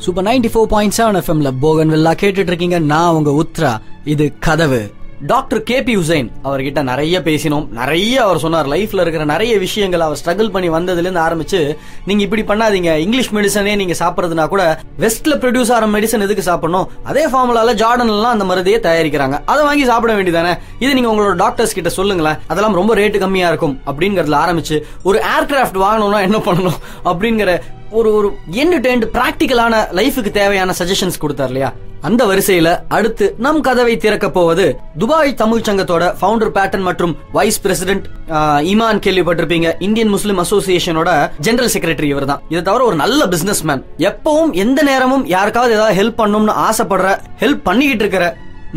Super 94.7 எஃப்எம்ல போகன்வில்லா கேட்டுட்டு இருக்கீங்க. நான் உங்க உத்ரா. இது கதவு. டாக்டர் கேபி ஹுசைன் அவர்கிட்ட நிறைய பேசினோம். நிறைய அவர் சொன்னார். லைஃப்ல இருக்கிற நிறைய விஷயங்கள் அவர் ஸ்ட்ரகிள் பண்ணி வந்ததுல இருந்து ஆரம்பிச்சு, நீங்க இப்படி பண்ணாதீங்க, இங்கிலீஷ் மெடிசனே நீங்க சாப்பிடுறதுனா கூட வெஸ்ட்ல ப்ரொடியூஸ் ஆகிற மெடிசன் எதுக்கு சாப்பிடணும், அதே ஃபார்முலால ஜார்டன்லாம் அந்த மருந்தையே தயாரிக்கிறாங்க, அதை வாங்கி சாப்பிட வேண்டியதானே, இது நீங்க உங்களோட டாக்டர்ஸ் கிட்ட சொல்லுங்களேன், அதெல்லாம் ரொம்ப ரேட்டு கம்மியா இருக்கும் அப்படிங்கறதுல ஆரம்பிச்சு, ஒரு ஏர்கிராஃப்ட் வாங்கணும்னா என்ன பண்ணணும் அப்படிங்கிற ஒரு எண்ட் டு எண்ட் பிராக்டிகலான லைஃபுக்கு தேவையான சஜஷன்ஸ் கொடுத்தார் இல்லையா. அந்த வரிசையில அடுத்து நம் கதவை திறக்க போவது துபாய் தமிழ் சங்கத்தோட ஃபவுண்டர் பேட்டன் மற்றும் வைஸ் பிரசிடென்ட் ஈமான். கேள்விப்பட்டிருப்பீங்க. இந்தியன் முஸ்லிம் அசோசியேஷனோட ஜெனரல் செக்ரட்டரி இவர் தான். இதை தவிர ஒரு நல்ல பிசினஸ் மேன், எப்பவும் எந்த நேரமும் யாருக்காவது ஏதாவது ஹெல்ப் பண்ணணும்னு ஆசைப்படுற, ஹெல்ப் பண்ணிக்கிட்டு இருக்கிற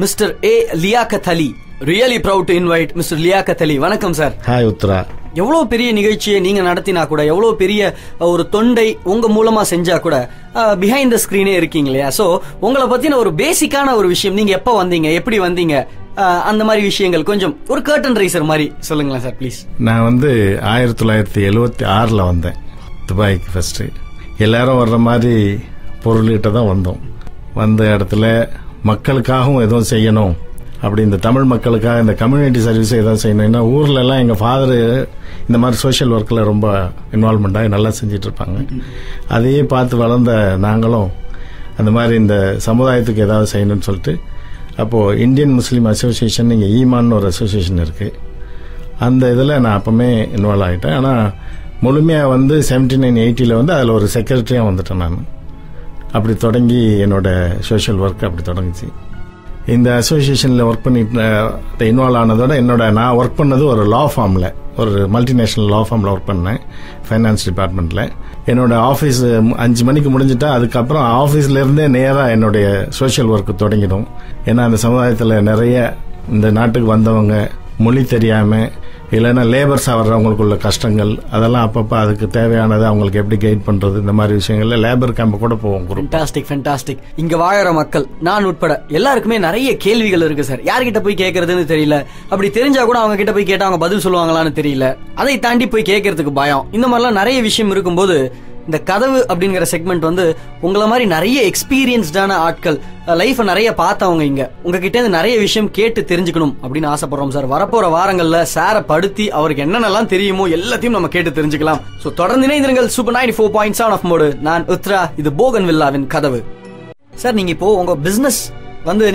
mister A Liaquat Ali. Really proud to invite mister Liaquat Ali. வணக்கம் சார். ஹாய் உத்ரா. எவ்வளவு பெரிய நிகழ்ச்சியை நீங்க நடத்தினா கூட, எவ்வளவு பெரிய ஒரு தொண்டை உங்க மூலமா செஞ்சா கூட பிஹைண்ட் த ஸ்கிரீனே இருக்கீங்க இல்லையா. சோ உங்களை பத்தின ஒரு பேசிக்கான ஒரு விஷயம், நீங்க எப்ப வந்தீங்க, எப்படி வந்தீங்க, அந்த மாதிரி விஷயங்கள் கொஞ்சம் ஒரு கர்டன் ரைசர் மாதிரி சொல்லுங்களேன் சார் ப்ளீஸ். நான் 1976 வந்தேன் துபாய்க்கு. ஃபர்ஸ்ட் எல்லாரும் வர்ற மாதிரி பொருள்கிட்ட தான் வந்தோம். வந்த இடத்துல மக்களுக்காகவும் எதுவும் செய்யணும் அப்படி, இந்த தமிழ் மக்களுக்காக இந்த கம்யூனிட்டி சர்வீஸ் ஏதாவது செய்யணும். ஏன்னா ஊர்ல எல்லாம் எங்க ஃபாதர் இந்த மாதிரி சோஷியல் ஒர்க்ல ரொம்ப இன்வால்வ்மெண்ட் ஆகி நல்லா செஞ்சிட்டு இருப்பாங்க. அதையே பார்த்து வளர்ந்த நாங்களும் அந்த மாதிரி இந்த சமுதாயத்துக்கு ஏதாவது செய்யணும்னு சொல்லிட்டு, அப்போ இந்தியன் முஸ்லீம் அசோசியேஷன் இங்கே ஈமான் ஒரு அசோசியேஷன் இருக்கு. அந்த இதில் நான் அப்பவுமே இன்வால்வ் ஆகிட்டேன். ஆனால் முழுமையாக 79-80 அதில் ஒரு செக்ரட்டரியாக வந்துட்டேன் நான். அப்படி தொடங்கி என்னோட சோஷியல் ஒர்க் அப்படி தொடங்குச்சு. இந்த அசோசியேஷனில் ஒர்க் பண்ணிட்டு இன்வால்வ் ஆனதோட நான் ஒர்க் பண்ணது ஒரு லா ஃபார்மில், ஒரு மல்டிநேஷனல் லா ஃபார்மில் ஒர்க் பண்ணேன், ஃபைனான்ஸ் டிபார்ட்மெண்ட்டில். என்னோட ஆஃபீஸ் 5 மணிக்கு முடிஞ்சிட்டா அதுக்கப்புறம் ஆஃபீஸ்லேருந்தே நேராக என்னுடைய சோஷியல் ஒர்க்கு தொடங்கிடும். ஏன்னா அந்த சமுதாயத்தில் நிறைய இந்த நாட்டுக்கு வந்தவங்க மொழி தெரியாமல் இல்லைன்னா லேபர்ஸா வர்றவங்களுக்குள்ள கஷ்டங்கள், அதெல்லாம் அப்பப்போ அதுக்கு தேவையானது அவங்களுக்கு எப்படி கைட் பண்றது, இந்த மாதிரி விஷயங்கள்ல லேபர் கேம்ப் கூட போவோம். ஃபென்டாஸ்டிக். இங்க வாழற மக்கள், நான் உட்பட எல்லாருக்குமே நிறைய கேள்விகள் இருக்கு சார். யார்கிட்ட போய் கேட்கறதுன்னு தெரியல. அப்படி தெரிஞ்சா கூட அவங்க கிட்ட போய் கேட்டா அவங்க பதில் சொல்லுவாங்களான்னு தெரியல. அதை தாண்டி போய் கேட்கறதுக்கு பயம். இந்த மாதிரிலாம் நிறைய விஷயம் இருக்கும்போது இந்த கதவு அப்படிங்கிற செக்மெண்ட் உங்களை மாதிரி நிறைய எக்ஸ்பீரியன்ஸ்டான ஆட்கள், லைஃப் நிறைய பார்த்தவங்க இங்க உங்ககிட்ட இருந்து நிறைய விஷயம் கேட்டு தெரிஞ்சுக்கணும் அப்படின்னு ஆசைப்படுறோம் சார். வரப்போற வாரங்கள்ல சாரை படுத்தி அவருக்கு என்னென்னலாம் தெரியுமோ எல்லாத்தையும் நம்ம கேட்டு தெரிஞ்சுக்கலாம். சோ தொடர்ந்து இணைந்திருங்கள். Super 94.7 off mode. நான் உத்ரா. இது போகன்வில்லாவின் கதவு. சார், நீங்க இப்போ உங்க பிசினஸ்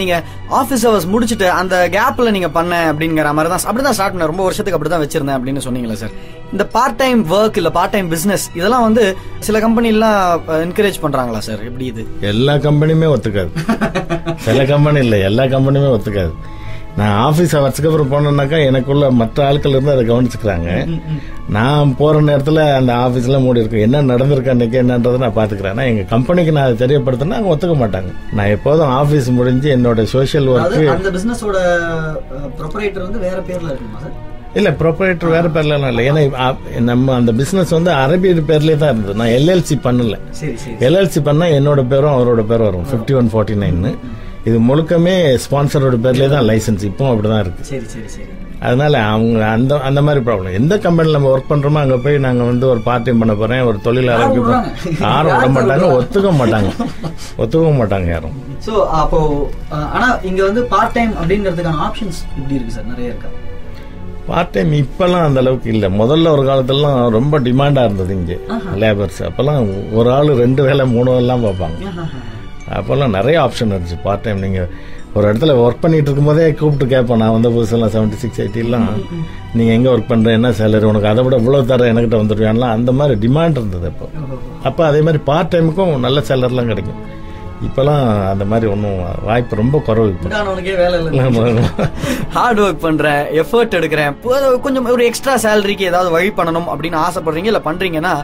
நீங்க ஆபீஸ் ஹவர்ஸ் முடிச்சுட்டு அந்த கேப்ல நீங்க பண்ண அப்படிங்கிற மாதிரி தான் அப்படிதான் ஸ்டார்ட் பண்ண, ரொம்ப வருஷத்துக்கு அப்படிதான் வச்சிருந்தேன் அப்படின்னு சொன்னீங்களா சார். இந்த பார்ட் டைம் ஒர்க் இல்ல பார்ட் டைம் பிசினஸ் இதெல்லாம் சில கம்பெனி எல்லாம் என்கரேஜ் பண்றாங்களா சார்? எப்படி இது? எல்லா கம்பெனியுமே ஒத்துக்காது. சில கம்பெனி இல்ல, எல்லா கம்பெனியுமே ஒத்துக்காது. நான் ஆபீஸ் ஹவர்ஸ்க்கு அப்புறம் போனேன்னாக்கா எனக்குள்ள மற்ற ஆட்கள் இருந்து அதை கவனிச்சுக்கிறாங்க. நான் போற நேரத்துல அந்த ஆபீஸ்ல மூடி இருக்கும், என்ன நடந்திருக்கு அன்னைக்கு என்னன்றதை நான் பாத்துக்கிறேன். எங்க கம்பெனிக்கு நான் அதை தெரியப்படுத்தினா அவங்க ஒத்துக்க மாட்டாங்க. நான் எப்போதும் ஆபீஸ் முடிஞ்சு என்னோட சோசியல் ஒர்க். அந்த பிசினஸோட ப்ரொப்ரைட்டர் வேற பேர்ல இருக்குமா சார்? இல்ல, ப்ரொப்ரைட்டர் வேற பேர்ல இல்ல. ஏன்னா நம்ம அந்த பிசினஸ் அரபி பேர்லயே தான் இருந்தது. நான் எல்எல்சி பண்ணல. எல்எல்சி பண்ணா என்னோட பேரும் அவரோட பேரும் வரும். 5149. இது முழுக்கமே ஸ்பான்சரோட பேர்லயே தான் லைசன்ஸ். இப்போ அப்படிதான் இருக்கு. அதனால அவங்க அந்த மாதிரி ப்ராப்ளம். எந்த கம்பெனில நம்ம ஒர்க் பண்றோமோ அங்க போய் நாங்க ஒரு பார்ட் டைம் பண்ண போறேன், ஒரு தொழில் ஆரம்பிக்க யாரும் விட மாட்டாங்க, ஒத்துக்க மாட்டாங்க யாரும். சோ அப்போ ஆனா இங்க பார்ட் டைம் அப்படிங்கிறதுக்கான ஆப்ஷன்ஸ் எப்படி இருக்கு சார்? நிறைய இருக்கா பார்ட் டைம்? இப்பெல்லாம் அந்த அளவுக்கு இல்ல. முதல்ல ஒரு காலத்துலாம் ரொம்ப டிமாண்டா இருந்தது இங்க லேபர்ஸ். அப்பெல்லாம் ஒரு ஆளு 2 வேலை 3 வேலைலாம் பார்ப்பாங்க. அப்பெல்லாம் நிறைய ஆப்ஷன் இருந்துச்சு பார்ட் டைம். நீங்க ஒரு இடத்துல ஒர்க் பண்ணிட்டு இருக்கும் போதே கூப்பிட்டு கேட்பேன். நான் புதுசெல்லாம் 76-80 நீங்க எங்க ஒர்க் பண்ற, என்ன சேலரி, உனக்கு அதை விட இவ்வளவு தர என்கிட்ட வந்துருவான்லாம், அந்த மாதிரி டிமாண்ட் இருந்தது அப்ப அதே மாதிரி பார்ட் டைமுக்கும் நல்ல சேலரிலாம் கிடைக்கும். இப்பெல்லாம் அந்த மாதிரி ஒன்றும் வாய்ப்பு ரொம்ப குறைவு. ஹார்ட் ஒர்க் பண்றேன், எஃபர்ட் எடுக்கிறேன், கொஞ்சம் ஒரு எக்ஸ்ட்ரா சேலரிக்கு ஏதாவது வழி பண்ணணும் அப்படின்னு ஆசைப்படுறீங்க இல்ல பண்றீங்கன்னா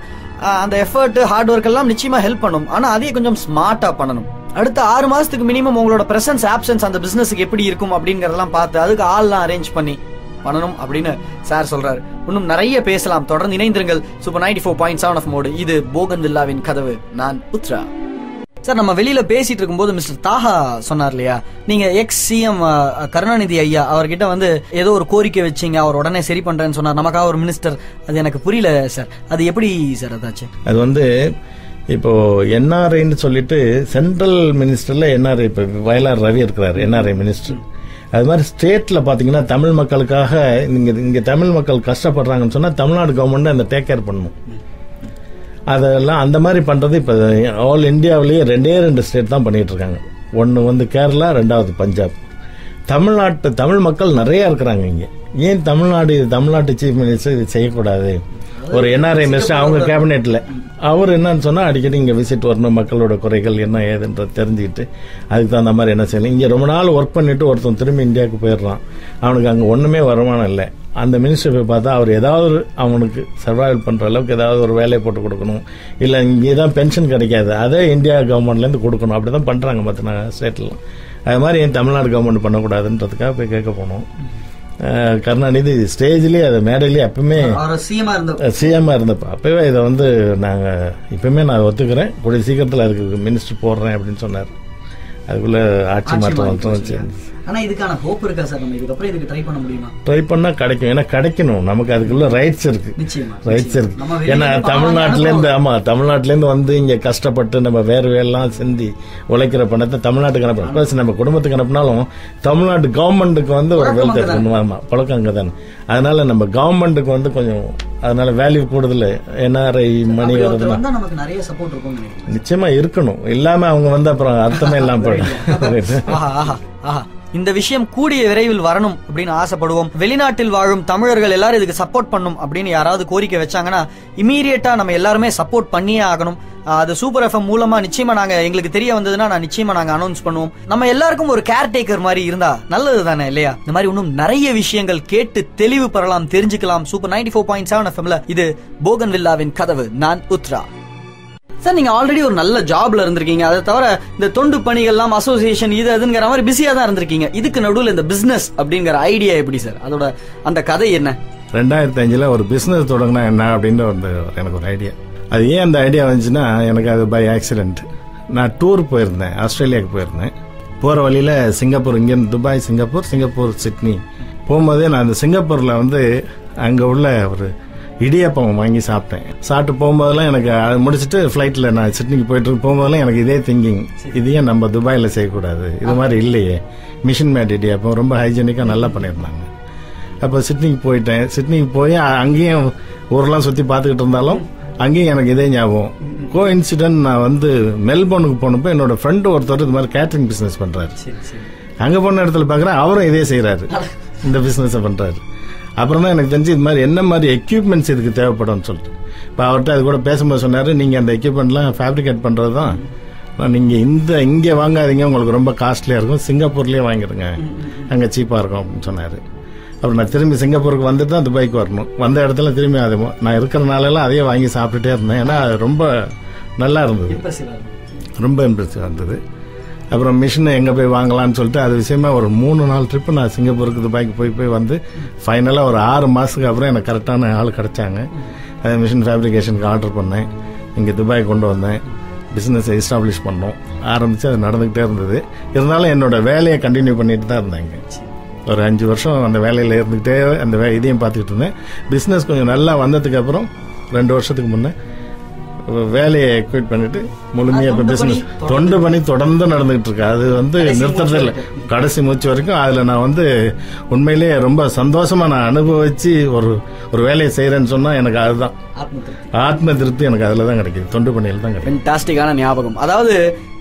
அந்த எஃபர்ட் ஹார்ட் ஒர்க் எல்லாம் நிச்சயமா ஹெல்ப் பண்ணும். ஆனா அதே கொஞ்சம் ஸ்மார்ட்டா பண்ணணும். அடுத்த 6 மாசத்துக்கு மினிமம் உங்களோட பிரசன்ஸ் ஆப்சன்ஸ் அந்த பிசினஸ்க்கு எப்படி இருக்கும் அப்படிங்கறதெல்லாம் பார்த்து அதுக்கு ஆள்லாம் அரேஞ்ச் பண்ணி பண்ணணும் அப்படின்னு சார் சொல்றாரு. இன்னும் நிறைய பேசலாம். தொடர்ந்து இணைந்திருங்கள். Super 94.7 off mode. இது போகன்வில்லாவின் கதவு. நான் உத்ரா. சார், நம்ம வெளியில பேசிட்டு இருக்கும்போது மிஸ்டர் தாஹா சொன்னார் இல்லையா, நீங்க எக்ஸ் சிஎம் கருணாநிதி ஐயா அவர்கிட்ட ஏதோ ஒரு கோரிக்கை வச்சீங்க, அவர் உடனே சரி பண்றேன்னு சொன்னார், நமக்காக ஒரு மினிஸ்டர். அது எனக்கு புரியல சார், அது எப்படி சார் அதாச்சு? அது இப்போ என்ஆர்ஐன்னு சொல்லிட்டு சென்ட்ரல் மினிஸ்டர்ல என்ஆர்ஐ, இப்போ வயலார் ரவி இருக்கிறாரு என்ஆர்ஐ மினிஸ்டர். அது மாதிரி ஸ்டேட்ல பாத்தீங்கன்னா தமிழ் மக்களுக்காக இங்க தமிழ் மக்கள் கஷ்டப்படுறாங்கன்னு சொன்னா தமிழ்நாடு கவர்மெண்ட் அந்த டேக் கேர் பண்ணணும். அதெல்லாம் அந்த மாதிரி பண்றது இப்ப ஆல் இந்தியாவிலேயே 2 ஸ்டேட் தான் பண்ணிட்டு இருக்காங்க. ஒன்னு கேரளா, 2வது பஞ்சாப். தமிழ் மக்கள் நிறைய இருக்கிறாங்க இங்க. ஏன் தமிழ்நாட்டு சீஃப் மினிஸ்டர் இது செய்யக்கூடாது? ஒரு என்ஆர்ஐ மினிஸ்டர் அவங்க கேபினெட்ல அவர் என்னன்னு சொன்னா அடிக்கடி இங்க விசிட் வரணும், மக்களோட குறைகள் என்ன ஏதுன்ற தெரிஞ்சுக்கிட்டு அதுக்கு தகுந்த மாதிரி என்ன செய்யலாம். இங்க ரொம்ப நாள் ஒர்க் பண்ணிட்டு ஒருத்தன் திரும்பி இந்தியாவுக்கு போயிடுறான், அவனுக்கு அங்க ஒண்ணுமே வருமானம் இல்லை. அந்த மினிஸ்டர் போய் பார்த்தா அவர் ஏதாவது அவனுக்கு சர்வைவல் பண்ற அளவுக்கு ஏதாவது ஒரு வேலையை போட்டு கொடுக்கணும், இல்ல இங்கேதான் பென்ஷன் கிடைக்காது, அதே இந்தியா கவர்மெண்ட்ல இருந்து கொடுக்கணும். அப்படிதான் பண்றாங்க மற்ற ஸ்டேட்லாம். அது மாதிரி ஏன் தமிழ்நாடு கவர்மெண்ட் பண்ணக்கூடாதுன்றதுக்காக போய் கேட்க போனோம். கருணாநிதி ஸ்டேஜ்லயே அது மேடையிலேயே அப்பவுமே சிஎம்மா இருந்தப்ப அப்பவே இதை நாங்க இப்பவுமே நான் ஒத்துக்கிறேன், கூடிய சீக்கிரத்தில் அதுக்கு மினிஸ்டர் போடுறேன் அப்படின்னு சொன்னார். அதுக்குள்ள ஆட்சி மாற்றம் வந்துச்சு. ஆனா இதுக்கான ஹோப் இருக்கா சார்? நம்ம இதுக்கப்புறம் இதுக்கு ட்ரை பண்ண முடியுமா? ட்ரை பண்ணா கிடைக்கும். ஏன்னா கிடைக்கணும், நமக்கு அதுக்குள்ள ரைட்ஸ் இருக்கு. ஏன்னா தமிழ்நாட்டில இருந்து இங்க கஷ்டப்பட்டு நம்ம வேர்வையெல்லாம் சிந்தி உழைக்கிற பணத்தை தமிழ்நாட்டுக்கு அனுப்பணும். நம்ம குடும்பத்துக்கு அனுப்பினாலும் தமிழ்நாட்டு கவர்மெண்ட்டுக்கு ஒரு வெல்ஃபேர் பண்ணுவாங்க, பழக்கம் அங்கதானே. அதனால நம்ம கவர்மெண்ட்டுக்கு கொஞ்சம் அதனால வேல்யூ கூடுதல். என்ஆர்ஐ மணி வருதுன்னா நிச்சயமா இருக்கணும், இல்லாம அவங்க அப்புறம் அர்த்தமே இல்லாம போயிடும். இந்த விஷயம் கூடிய விரைவில் வரணும் அப்படின்னு ஆசைப்படுவோம். வெளிநாட்டில் வாழும் தமிழர்கள் எல்லாரும் இதுக்கு சப்போர்ட் பண்ணும் அப்படின்னு யாராவது கோரிக்கை வச்சாங்கன்னா இமீடியட்டா நம்ம எல்லாருமே சப்போர்ட் பண்ணியே ஆகணும். அது சூப்பர் எஃப்எம் மூலமா நிச்சயமா எங்களுக்கு தெரிய வந்ததுன்னா நிச்சயமா நாங்க அனௌன்ஸ் பண்ணுவோம். நம்ம எல்லாருக்கும் ஒரு கேர்டேக்கர் மாதிரி இருந்தா நல்லது தானே இல்லையா? இந்த மாதிரி இன்னும் நிறைய விஷயங்கள் கேட்டு தெளிவு பெறலாம், தெரிஞ்சுக்கலாம். சூப்பர் 94.7 எஃப்எம்ல இது போகன்வில்லாவின் கதவு. நான் உத்ரா. சார், நீங்க ஆல்ரெடி ஒரு நல்ல ஜாப்ல இருந்திருக்கீங்க. அதை தவிர இந்த தொண்டு பணிகள்லாம், அசோசியேஷன், இது அதுங்கிற மாதிரி பிஸியா தான் இருந்திருக்கீங்க. இதுக்கு நடுவில் இந்த பிசினஸ் அப்படிங்கிற ஐடியா எப்படி சார்? அதோட அந்த கதை என்ன? 2005 ஒரு பிசினஸ் தொடங்கினா என்ன அப்படின்னு எனக்கு ஒரு ஐடியா. அது ஏன் அந்த ஐடியா வந்துச்சுன்னா, எனக்கு அது பை ஆக்சிடென்ட். நான் டூர் போயிருந்தேன், ஆஸ்திரேலியாவுக்கு போயிருந்தேன். போற வழியில சிங்கப்பூர், இங்கிருந்து துபாய், சிங்கப்பூர் சிட்னி போகும்போதே நான் அந்த சிங்கப்பூர்ல அங்க உள்ள ஒரு இடியாப்பம் வாங்கி சாப்பிட்டு போகும்போதெல்லாம் எனக்கு முடிச்சுட்டு ஃபிளைட்ல நான் சிட்னிக்கு போயிட்டு போகும்போதெல்லாம் எனக்கு இதே திங்கிங், இது ஏன் நம்ம துபாயில செய்யக்கூடாது? இது மாதிரி இல்லையே, மிஷின் மேட் இடியாப்பம் ரொம்ப ஹைஜீனிக்கா நல்லா பண்ணியிருந்தாங்க. அப்போ சிட்னிக்கு போயிட்டேன். சிட்னிக்கு போய் அங்கேயும் ஊரெல்லாம் சுத்தி பார்த்துக்கிட்டு இருந்தாலும் அங்கேயும் எனக்கு இதே ஞாபகம். கோ இன்சிடென்ட், நான் மெல்போர்னுக்கு போனப்போ என்னோட ஃப்ரெண்டு ஒருத்தர் இது மாதிரி கேட்டரிங் பிசினஸ் பண்றாரு. அங்க போன இடத்துல பாக்குறேன் அவரும் இதே செய்யறாரு, இந்த பிசினஸ் பண்றாரு. அப்புறம் தான் எனக்கு தெரிஞ்சு இது மாதிரி என்ன மாதிரி எக்யூப்மெண்ட்ஸ் இதுக்கு தேவைப்படும் சொல்லிட்டு இப்போ அவர்கிட்ட அது கூட பேசும்போது சொன்னாரு, நீங்க அந்த எக்யூப்மெண்ட்லாம் ஃபேப்ரிகேட் பண்றதுதான், நீங்க இங்கே வாங்காதீங்க, உங்களுக்கு ரொம்ப காஸ்ட்லியா இருக்கும், சிங்கப்பூர்லயே வாங்கிடுங்க, அங்க சீப்பா இருக்கும் அப்படின்னு சொன்னாரு. அப்புறம் நான் திரும்பி சிங்கப்பூருக்கு வந்துட்டு தான் துபாய்க்கு வரணும். வந்த இடத்துல திரும்பி அது நான் இருக்கிறனாலெல்லாம் அதையே வாங்கி சாப்பிட்டுட்டே இருந்தேன். ஏன்னா அது ரொம்ப நல்லா இருந்தது, ரொம்ப இம்ப்ரெசிவா இருந்தது. அப்புறம் மிஷினை எங்க போய் வாங்கலாம்னு சொல்லிட்டு அது விஷயமா ஒரு 3-4 ட்ரிப் நான் சிங்கப்பூருக்கு துபாய்க்கு போய் வந்து ஃபைனலா ஒரு 6 மாசத்துக்கு அப்புறம் எனக்கு கரெக்டான ஆள் கிடைச்சாங்க. அது மிஷின் ஃபேப்ரிகேஷனுக்கு ஆர்டர் பண்ணேன், இங்க துபாய் கொண்டு வந்தேன், பிசினஸ் எஸ்டாப்ளிஷ் பண்ணோம், ஆரம்பிச்சு அது நடந்துகிட்டே இருந்தது. இருந்தாலும் என்னோட வேலையை கண்டினியூ பண்ணிட்டு தான் இருந்தேங்க. ஒரு 5 வருஷம் அந்த வேலையில இருந்துகிட்டே அந்த இதையும் பார்த்துக்கிட்டு இருந்தேன். பிசினஸ் கொஞ்சம் நல்லா வந்ததுக்கு அப்புறம் 2 வருஷத்துக்கு முன்னே வேலையை குவிட் பண்ணிட்டு முழுமையா இப்ப பிசினஸ் தொண்டு பண்ணி தொடர்ந்து நடந்துகிட்டு இருக்கு. அது நிறுத்துறது இல்லை, கடைசி மூச்சு வரைக்கும். அதுல நான் உண்மையிலேயே ரொம்ப சந்தோஷமா நான் அனுபவிச்சு ஒரு வேலையை செய்யறேன்னு சொன்னா எனக்கு அதுதான் ஆத்ம திருப்தி. எனக்கு அதுலதான் கிடைக்குது, தொண்டு பணியில் தான் கிடைக்கும். ஃபேன்டாஸ்டிக்கான ஞாபகம். அதாவது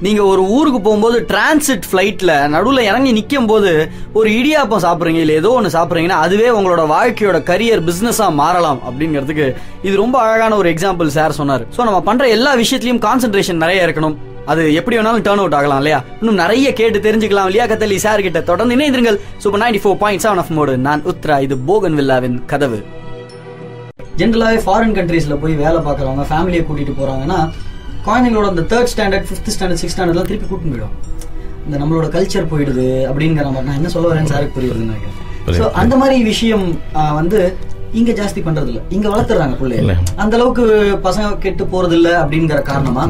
நீங்க ஒரு ஊருக்கு போகும்போது டிரான்சிட் பிளைட்ல நடுவுல இறங்கி நிக்கும் போது ஒரு இடியாப்பம் சாப்பிடுறீங்க, இல்ல ஏதோ ஒன்னு சாப்பிடுறீங்கன்னா அதுவே உங்களோட வாழ்க்கையோட கரியர் பிசினஸா மாறலாம் அப்படிங்கிறதுக்கு இது ரொம்ப அழகான ஒரு எக்ஸாம்பிள் சார் சொன்னார். சோ நம்ம பண்ற எல்லா விஷயத்திலயும் கான்சென்ட்ரேஷன் நிறைய இருக்கணும். அது எப்படி வேணாலும் டர்ன் அவுட் ஆகலாம் இல்லையா? இன்னும் நிறைய கேட்டு தெரிஞ்சுக்கலாம். லியாகத் அலி சார் கிட்ட தொடர்ந்து இணைந்திருங்கள். Super 94.7 off mode. நான் உத்ரா, இது போகன்வில்லாவின் கதவு. ஜென்ரலாவே ஃபாரின் கண்ட்ரீஸ்ல போய் வேலை பார்க்கறவங்க ஃபேமிலியை கூட்டிட்டு போறாங்கன்னா குழந்தைங்களோட அந்த 3rd standard 5th standard 6th ஸ்டாண்டர்ட்லாம் திருப்பி கூட்டிட்டு போயிடும். இந்த நம்மளோட கல்ச்சர் போயிடுது அப்படிங்கிற மாதிரி. நான் என்ன சொல்ல வரேன்னு சாருக்கு புரியுதுன்னு நினைக்கிறேன். ஸோ அந்த மாதிரி விஷயம் இங்க ஜாஸ்தி பண்றது இல்ல, இங்க வளர்த்துறாங்க பிள்ளைங்க. அந்த அளவுக்கு பசங்க கெட்டு போறது இல்ல அப்படிங்கிற காரணமா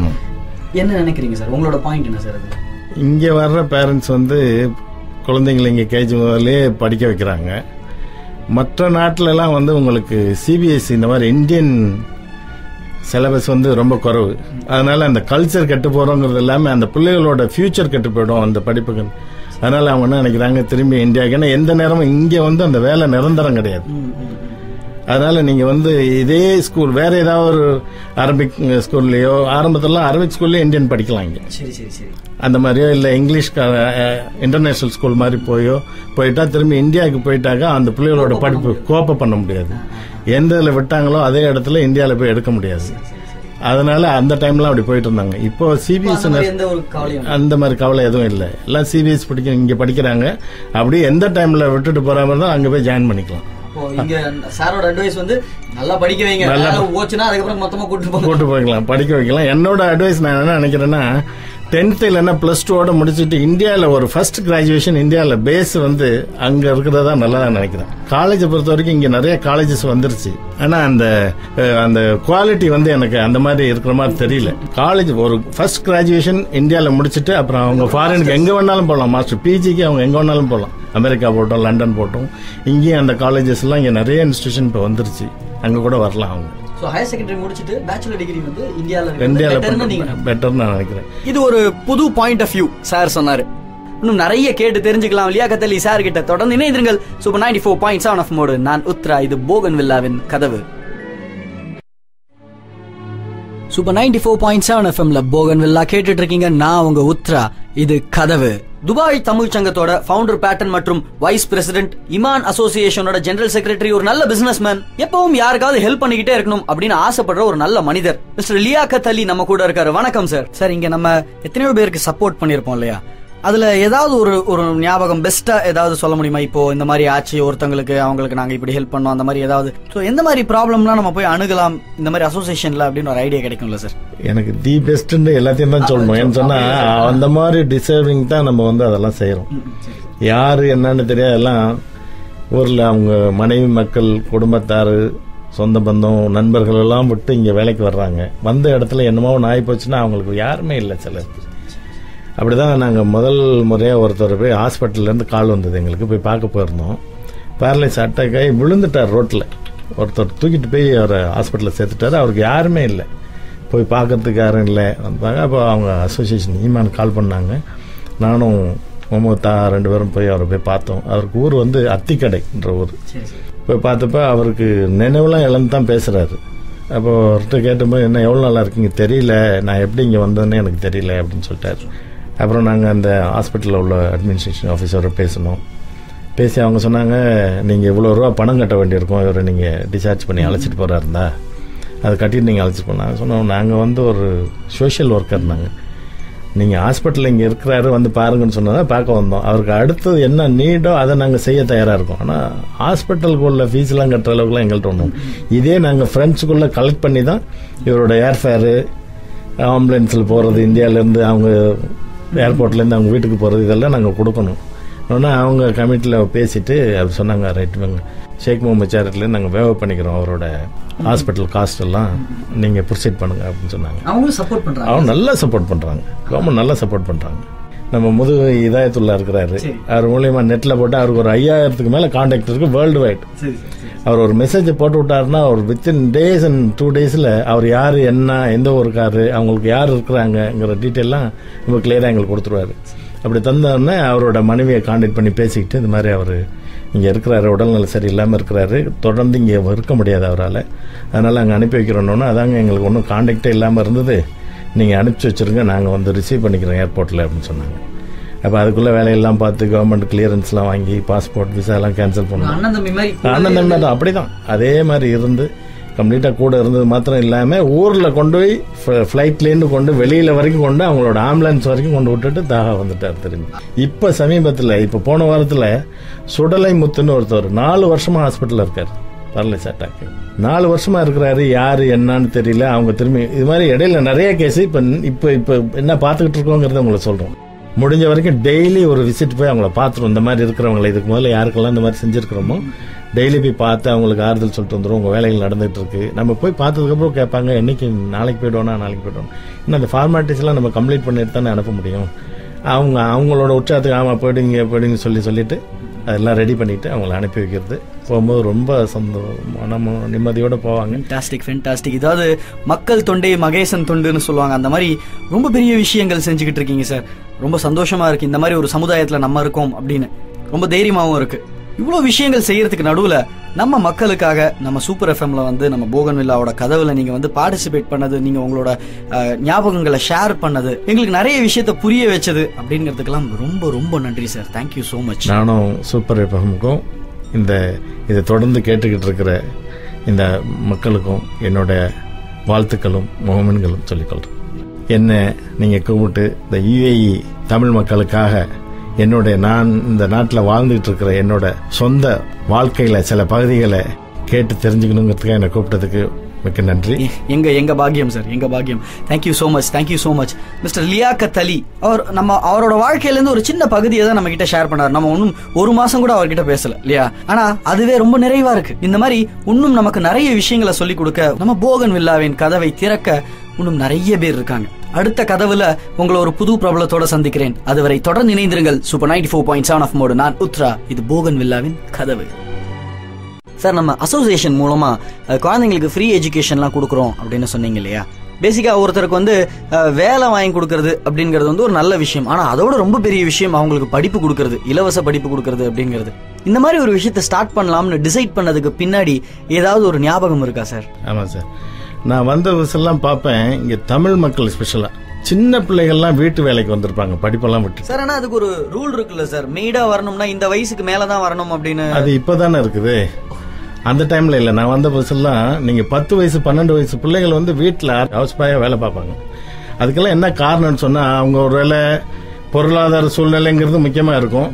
என்ன நினைக்கிறீங்க சார்? உங்களோட பாயிண்ட் என்ன சார்? அது இங்க வர்ற பேரண்ட்ஸ் குழந்தைங்களை இங்க கேஜி முதல்லே படிக்க வைக்கிறாங்க. மற்ற நாட்டில எல்லாம் உங்களுக்கு சிபிஎஸ்சி இந்த மாதிரி இந்தியன் சிலபஸ் வந்து ரொம்ப குறைவு. அதனால அந்த கல்ச்சர் கெட்டு போறோங்கிறது இல்லாம அந்த பிள்ளைகளோட ஃபியூச்சர் கெட்டு போயிடும் அந்த படிப்புகள். அதனால அவங்க என்ன நினைக்கிறாங்க, திரும்பி இந்தியாவுக்கு, ஏன்னா எந்த நேரமும் இங்க வந்து அந்த வேலை நிரந்தரம் கிடையாது. அதனால நீங்க வந்து இதே ஸ்கூல் வேற ஏதாவது ஒரு அரபிக் ஸ்கூல்லயோ, ஆரம்பத்துல அரபிக் ஸ்கூல்லயே இந்தியன் படிக்கலாம் இங்க. அந்த மாதிரியோ இல்ல இங்கிலீஷ் இன்டர்நேஷனல் ஸ்கூல் மாதிரி போயிட்டா திரும்பி இந்தியாவுக்கு போயிட்டாக்கா அந்த பிள்ளைகளோட படிப்பு கோப்ப பண்ண முடியாது. எந்த இதுல விட்டாங்களோ அதே இடத்துல இந்தியாவில போய் எடுக்க முடியாது. அதனால அந்த டைம்ல அப்படி போயிட்டு இருந்தாங்க. இப்போ சிபிஎஸ் அந்த மாதிரி கவலை எதுவும் இல்லை. எல்லாம் சிபிஎஸ் இங்க படிக்கிறாங்க. அப்படியே எந்த டைம்ல விட்டுட்டு போற மாதிரி தான் அங்க போய் ஜாயின் பண்ணிக்கலாம். கூட்டு போய்க்கலாம், படிக்க வைக்கலாம். என்னோட அட்வைஸ் நான் என்ன நினைக்கிறேன்னா, 10th இல்லைன்னா +2 முடிச்சுட்டு இந்தியாவில் ஒரு ஃபர்ஸ்ட் கிராஜுவேஷன் இந்தியாவில் பேஸ் வந்து அங்க இருக்கிறதா நல்லதா நினைக்கிறேன். காலேஜை பொறுத்த வரைக்கும் இங்க நிறைய காலேஜஸ் வந்துருச்சு. ஆனா அந்த குவாலிட்டி வந்து எனக்கு அந்த மாதிரி இருக்கிற மாதிரி தெரியல. காலேஜ் ஒரு ஃபர்ஸ்ட் கிராஜுவேஷன் இந்தியாவில் முடிச்சுட்டு அப்புறம் அவங்க ஃபாரினுக்கு எங்க வேணாலும் போகலாம். மாஸ்டர் பிஜிக்கு அவங்க எங்க வேணாலும் போகலாம். அமெரிக்கா போட்டோம், லண்டன் போட்டோம். இங்கேயும் அந்த காலேஜஸ் எல்லாம் இங்க நிறைய இன்ஸ்டிடியூஷன் இப்போ வந்துருச்சு. அங்க கூட வரலாம் அவங்க. ஹையர் செகண்டரி முடிச்சிட்டு பேச்சுலர் டிகிரி வந்து இந்தியால பெட்டர்னு நான் நினைக்கிறேன். இது ஒரு புது பாயிண்ட் ஆஃப் வியூ சார் சொன்னாரு. இன்னும் நிறைய கேட்டு தெரிஞ்சுக்கலாம் லியாகத் அலி சார் கிட்ட. தொடர்ந்து இணைந்திருங்கள். Super 94.7 off mode. நான் உத்ரா. இது போகன்வில்லாவின் கதவு. சூப்பர் 94.7 எஃப்எம்ல போகன்வில்லா கேட்டுட்டு இருக்கீங்க. நான் உங்க உத்ரா. இது கதவு. துபாய் தமிழ் சங்கத்தோட ஃபவுண்டர் பேட்டன் மற்றும் வைஸ் பிரசிடென்ட், இமான் அசோசியேஷனோட ஜெனரல் செக்ரட்டரி, ஒரு நல்ல பிசினஸ்மேன், எப்பவும் யாருக்காவது ஹெல்ப் பண்ணிக்கிட்டே இருக்கணும் அப்படின்னு ஆசைப்படுற ஒரு நல்ல மனிதர் மிஸ்டர் லியாகத் அலி நம்ம கூட இருக்காரு. வணக்கம் சார். சார், இங்க நம்ம எத்தனையோ பேருக்கு சப்போர்ட் பண்ணிருப்போம் இல்லையா? அதுல ஏதாவது ஒரு ஞாபகம் பெஸ்டா ஏதாவது சொல்ல முடியுமா? இப்போ இந்த மாதிரி ஆச்சு ஒருத்தங்களுக்கு, அவங்களுக்கு நாங்க இப்படி ஹெல்ப் பண்ணோம், அந்த மாதிரி ஏதாவது எந்த மாதிரி ப்ராப்ளம்லாம் நம்ம போய் அணுகலாம் இந்த மாதிரி அசோசியேஷன்ல அப்படின்னு ஒரு ஐடியா கிடைக்கும்ல சார்? எனக்கு தி பெஸ்ட் எல்லாத்தையும் தான் சொல்லணும். ஏன்னு சொன்னா அந்த மாதிரி டிசர்விங் தான் நம்ம வந்து அதெல்லாம் செய்யறோம். யாரு என்னன்னு தெரியாது. எல்லாம் ஊர்ல அவங்க மனைவி, மக்கள், குடும்பத்தாரு, சொந்த பந்தம், நண்பர்கள் எல்லாம் விட்டு இங்க வேலைக்கு வர்றாங்க. வந்த இடத்துல என்னமோ ஆகி போச்சுன்னா அவங்களுக்கு யாருமே இல்லை. சிலர் அப்படிதான். நாங்கள் முதல் முறையாக ஒருத்தர் போய் ஹாஸ்பிட்டல்லேருந்து கால் வந்தது எங்களுக்கு. போய் பார்க்க போயிருந்தோம். பேரலைஸ் அட்டாக் ஆகி விழுந்துட்டார் ரோட்டில். ஒருத்தர் தூக்கிட்டு போய் அவரை ஹாஸ்பிட்டலில் சேர்த்துட்டாரு. அவருக்கு யாருமே இல்லை, போய் பார்க்கறதுக்கு யாரும் இல்லை. வந்தாங்க. அப்போ அவங்க அசோசியேஷன் ஈமான் கால் பண்ணாங்க. நானும் முகமது 2 பேரும் போய் அவரை போய் பார்த்தோம். அவருக்கு ஊர் வந்து அத்திக்கடைன்ற ஊர். போய் பார்த்தப்ப அவருக்கு நினைவுலாம் இழந்து தான் பேசுகிறாரு. அப்போ அவர்கிட்ட கேட்டும்போது, என்ன எவ்வளோ நல்லா இருக்கீங்க, தெரியல, நான் எப்படி இங்கே வந்தேன்னு எனக்கு தெரியல அப்படின்னு சொல்லிட்டாரு. அப்புறம் நாங்கள் அந்த ஹாஸ்பிட்டலில் உள்ள அட்மினிஸ்ட்ரேஷன் ஆஃபீஸரோட பேசி அவங்க சொன்னாங்க, நீங்கள் இவ்வளோ ரூபா பணம் கட்ட வேண்டியிருக்கும், இவரை நீங்கள் டிஸ்சார்ஜ் பண்ணி அழைச்சிட்டு போகிறாருந்தா அதை கட்டிட்டு நீங்கள் அழைச்சிட்டு போனாங்க. சொன்னோம், நாங்கள் வந்து ஒரு சோஷியல் ஒர்க்கர். நீங்கள் ஹாஸ்பிட்டலில் இங்கே இருக்கிறாரு, வந்து பாருங்கன்னு சொன்னதான் பார்க்க வந்தோம். அவருக்கு அடுத்தது என்ன நீடோ அதை நாங்கள் செய்ய தயாராக இருக்கோம். ஆனால் ஹாஸ்பிட்டலுக்குள்ள ஃபீஸ்லாம் கட்டுற அளவுக்குலாம் எங்கள்கிட்ட ஒன்றும். இதே நாங்கள் ஃப்ரெண்ட்ஸுக்குள்ளே கலெக்ட் பண்ணி தான் இவரோட ஏர்ஃபேரு, ஆம்புலன்ஸில் போகிறது, இந்தியாவிலேருந்து அவங்க ஏர்போர்ட்லேருந்து அவங்க வீட்டுக்கு போகிறது, இதெல்லாம் நாங்கள் கொடுக்கணும். ஆனால் அவங்க கமிட்டியில் பேசிட்டு அவர் சொன்னாங்க, ரைட், ஷேக் முகமது சேரிட்டிலேருந்து நாங்கள் வேவ் பண்ணிக்கிறோம், அவரோட ஹாஸ்பிட்டல் காஸ்ட் எல்லாம் நீங்கள் ப்ரொசீட் பண்ணுங்க அப்படின்னு சொன்னாங்க. அவங்க நல்லா சப்போர்ட் பண்ணுறாங்க. கவர்மெண்ட் நல்லா சப்போர்ட் பண்ணுறாங்க. நம்ம முதுகு இதாயத்துள்ளா இருக்கிறாரு. அவர் மூலியமா நெட்டில் போட்டு அவருக்கு ஒரு 5000க்கு மேலே கான்டாக்ட் இருக்கு வேர்ல்டு வைட். அவர் ஒரு மெசேஜை போட்டு விட்டாருன்னா அவர் வித்தின் டேஸ் அண்ட் 2 daysல அவர் யார், என்ன, எந்த ஊருக்காரு, அவங்களுக்கு யார் இருக்கிறாங்கிற டீட்டெயிலாம் ரொம்ப கிளியராக எங்களுக்கு கொடுத்துருவாரு. அப்படி தந்தோடனே அவரோட மனைவியை கான்டாக்ட் பண்ணி பேசிக்கிட்டு, இந்த மாதிரி அவர் இங்கே இருக்கிறாரு, உடல்நல சரி இல்லாமல் இருக்கிறாரு, தொடர்ந்து இங்கே இருக்க முடியாது அவரால், அதனால் அங்கே அனுப்பி வைக்கிறோன்னு. அதாங்க எங்களுக்கு ஒன்றும் கான்டாக்டே இல்லாமல் இருந்தது, நீங்கள் அனுப்பிச்சி வச்சுருங்க, நாங்கள் வந்து ரிசீவ் பண்ணிக்கிறோம் ஏர்போர்ட்டில் அப்படின்னு சொன்னாங்க. அப்போ அதுக்குள்ளே வேலையெல்லாம் பார்த்து கவர்மெண்ட் கிளியரன்ஸ்லாம் வாங்கி பாஸ்போர்ட் விசா எல்லாம் கேன்சல் பண்ணுவோம். அண்ணன் தம்பி தான் அப்படி தான் அதே மாதிரி இருந்து கம்ப்ளீட்டாக கூட இருந்தது மாத்திரம் இல்லாமல் ஊரில் கொண்டு போய் ஃப்ளைட்லேருந்து கொண்டு வெளியில் வரைக்கும் கொண்டு அவங்களோட ஆம்புலன்ஸ் வரைக்கும் கொண்டு விட்டுட்டு தாக வந்துட்டார் திரும்பி. இப்போ சமீபத்தில் இப்போ போன வாரத்தில் சுடலை முத்துன்னு ஒருத்தர் 4 வருஷமா ஹாஸ்பிட்டலில் இருக்கார். பேரலைஸ் அட்டாக் 4 வருஷமா இருக்கிறாரு. யாரு என்னன்னு தெரியல. அவங்க திரும்பி இது மாதிரி இடையில நிறைய கேஸ் இப்போ என்ன பார்த்துக்கிட்டு இருக்கோங்கிறத உங்களை சொல்றோம். முடிஞ்ச வரைக்கும் டெய்லி ஒரு விசிட் போய் அவங்கள பார்த்துருவோம். இந்த மாதிரி இருக்கிறவங்களை இதுக்கு முதல்ல யாருக்கெல்லாம் இந்த மாதிரி செஞ்சிருக்கிறோமோ டெய்லி போய் பார்த்து அவங்களுக்கு ஆறுதல் சொல்லிட்டு வந்துடும். உங்க வேலைகள் நடந்துட்டு இருக்கு. நம்ம போய் பார்த்ததுக்கப்புறம் கேட்பாங்க, என்னைக்கு நாளைக்கு போய்டுவோம். இன்னும் அந்த ஃபார்மாலிட்டிஸ் எல்லாம் நம்ம கம்ப்ளீட் பண்ணிட்டு தானே அனுப்ப முடியும். அவங்களோட உற்சாகத்துக்கு ஆமா போயிடுங்க சொல்லிட்டு அதெல்லாம் ரெடி பண்ணிட்டு அவங்களை அனுப்பி வைக்கிறது. போகும்போது ரொம்ப நிம்மதியோட போவாங்க. ஃபென்டாஸ்டிக். இதாவது மக்கள் தொண்டே மகேசன் தொண்டுன்னு சொல்லுவாங்க, அந்த மாதிரி ரொம்ப பெரிய விஷயங்கள் செஞ்சுக்கிட்டு இருக்கீங்க சார். ரொம்ப சந்தோஷமா இருக்கு இந்த மாதிரி ஒரு சமுதாயத்துல நம்ம இருக்கோம் அப்படின்னு. ரொம்ப தைரியமாவும் இருக்கு. இவ்வளவு விஷயங்கள் செய்யறதுக்கு நடுவுல நம்ம மக்களுக்காக நம்ம சூப்பர் எஃப்எம்ல வந்து நம்ம போகன்வில்லாவோட கதவுல நீங்க வந்து பார்ட்டிசிபேட் பண்ணது, நீங்க உங்களோட ஞாபகங்களை ஷேர் பண்ணது, எங்களுக்கு நிறைய விஷயத்த புரிய வச்சது அப்படிங்கிறதுக்கெல்லாம் ரொம்ப ரொம்ப நன்றி சார். Thank you so much. நானும் சூப்பர் எஃப்எம்முக்கும் இதை தொடர்ந்து கேட்டுக்கிட்டு இருக்கிற இந்த மக்களுக்கும் என்னோட வாழ்த்துக்களும் முகமன்களும் சொல்லிக்கொள்றேன். என்ன நீங்க கூப்பிட்டு இந்த UAE தமிழ் மக்களுக்காக நான் இந்த நாட்டில் வாழ்ந்துட்டு இருக்கிற என்னோட சொந்த வாழ்க்கையில சில பகுதிகளை கேட்டு தெரிஞ்சுக்கணுங்கிறதுக்காக என்னை கூப்பிட்டதுக்கு மிக்க நன்றி. எங்க பாக்கியம் சார், எங்க பாக்கியம். Thank you so much, thank you so much. Mister Liaquat Ali அவரோட வாழ்க்கையில இருந்து ஒரு சின்ன பகுதியை தான் நம்ம கிட்ட ஷேர் பண்ணார். நம்ம இன்னும் ஒரு மாசம் கூட அவர்கிட்ட பேசல இல்லையா? ஆனா அதுவே ரொம்ப நிறைவா இருக்கு. இந்த மாதிரி இன்னும் நமக்கு நிறைய விஷயங்களை சொல்லிக் கொடுக்க நம்ம போகன்வில்லாவின் கதவை திறக்க இன்னும் நிறைய பேர் இருக்காங்க. அடுத்த கதவுல உங்களை ஒரு புது பிரபலத்தோட சந்திக்கிறேன். அதுவரை தொடர்ந்து இணைந்திருங்கள். Super 94.7 off mode. நான் உத்ரா. இது போகன்வில்லாவின் கதவு. சார், நம்ம அசோசியேஷன் மூலமா குழந்தைங்களுக்கு ஃப்ரீ எஜுகேஷன்லாம் கொடுக்குறோம் அப்படின்னு சொன்னீங்க இல்லையா? பேசிக்கா ஒருத்தருக்கு வந்து வேலை வாங்கி கொடுக்கறது அப்படிங்கிறது வந்து ஒரு நல்ல விஷயம். ஆனா அதோட ரொம்ப பெரிய விஷயம் அவங்களுக்கு படிப்பு கொடுக்கறது, இலவச படிப்பு கொடுக்கறது அப்படிங்கிறது. இந்த மாதிரி ஒரு விஷயத்தை ஸ்டார்ட் பண்ணலாம்னு டிசைட் பண்ணதுக்கு பின்னாடி ஏதாவது ஒரு ஞாபகம் இருக்கா சார்? ஆமா சார், நான் வந்த விஷயம்லாம் பார்ப்பேன். இங்க தமிழ் மக்கள் ஸ்பெஷலா சின்ன பிள்ளைகள்லாம் வீட்டு வேலைக்கு வந்திருப்பாங்க படிப்பெல்லாம் விட்டு. சார், ஆனா அதுக்கு ஒரு ரூல் இருக்குல்ல சார், மெய்டா வரணும்னா இந்த வயசுக்கு மேலதான் வரணும் அப்படின்னு. அது இப்பதானே இருக்குது, அந்த டைம்ல இல்ல. நான் வந்த புதுசெல்லாம் நீங்க 10 வயசு 12 வயசு பிள்ளைகள் வந்து வீட்டுல ஹவுஸ் பாயா வேலை பார்ப்பாங்க. அதுக்கெல்லாம் என்ன காரணம்னு சொன்னா, அவங்க ஒரு வேலை பொருளாதார சூழ்நிலைங்கிறது முக்கியமா இருக்கும்.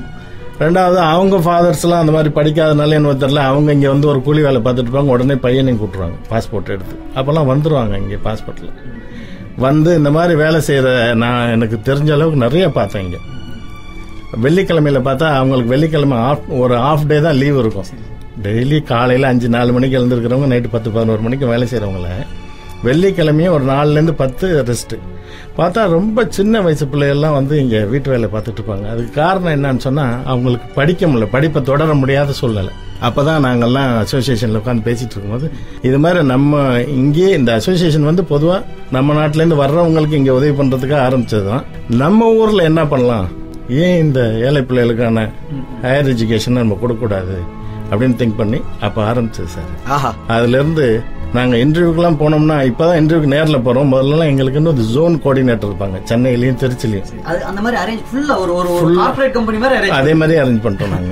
ரெண்டாவது, அவங்க ஃபாதர்ஸ் எல்லாம் அந்த மாதிரி படிக்காதனால என்ன தெரியல, அவங்க இங்க வந்து ஒரு கூலி வேலை பார்த்துட்டு இருப்பாங்க. உடனே பையனையும் கூட்டுருவாங்க பாஸ்போர்ட் எடுத்து. அப்பெல்லாம் வந்துருவாங்க இங்க பாஸ்போர்ட்ல வந்து இந்த மாதிரி வேலை செய்யற நான் எனக்கு தெரிஞ்ச அளவுக்கு நிறைய பார்த்தேன். இங்க வெள்ளிக்கிழமையில பார்த்தா அவங்களுக்கு வெள்ளிக்கிழமை ஒரு ஹாஃப் டே தான் லீவ் இருக்கும். டெய்லி காலையில 5-4 மணிக்கு எழுந்திருக்கிறவங்க நைட்டு 10-11 மணிக்கு வேலை செய்யறவங்கள வெள்ளிக்கிழமையும் ஒரு 4-10 ரெஸ்ட். பார்த்தா ரொம்ப சின்ன வயசு பிள்ளைகள்லாம் வந்து இங்க வீட்டு வேலை பார்த்துட்டு இருப்பாங்க. அதுக்கு காரணம் என்னன்னு சொன்னா, அவங்களுக்கு படிக்க முடியல, படிப்பை தொடர முடியாத சூழ்நிலை. அப்பதான் நாங்கெல்லாம் அசோசியேஷன்ல உட்காந்து பேசிட்டு இருக்கும்போது, இது மாதிரி நம்ம இங்கே இந்த அசோசியேஷன் வந்து பொதுவா நம்ம நாட்டில இருந்து வர்றவங்களுக்கு இங்க உதவி பண்றதுக்காக ஆரம்பிச்சதுதான். நம்ம ஊர்ல என்ன பண்ணலாம், ஏன் இந்த ஏழை பிள்ளைகளுக்கான ஹையர் எஜுகேஷன் நம்ம கொடுக்க கூடாது அப்படின்னு திங்க் பண்ணி அப்ப ஆரம்பிச்சது சார். அதுல இருந்து நாங்க இன்டர்வியூக்கெல்லாம் போனோம்னா, இப்பதான் இன்டர்வியூக்கு நேர்ல போறோம். முதல்ல எங்களுக்கு இன்னும் ஜோன் கோஆர்டினேட்டர் இருப்பாங்க சென்னையிலயும் திருச்சிலையும். அதே மாதிரி அரேஞ்ச் பண்ணிட்டோம் நாங்க.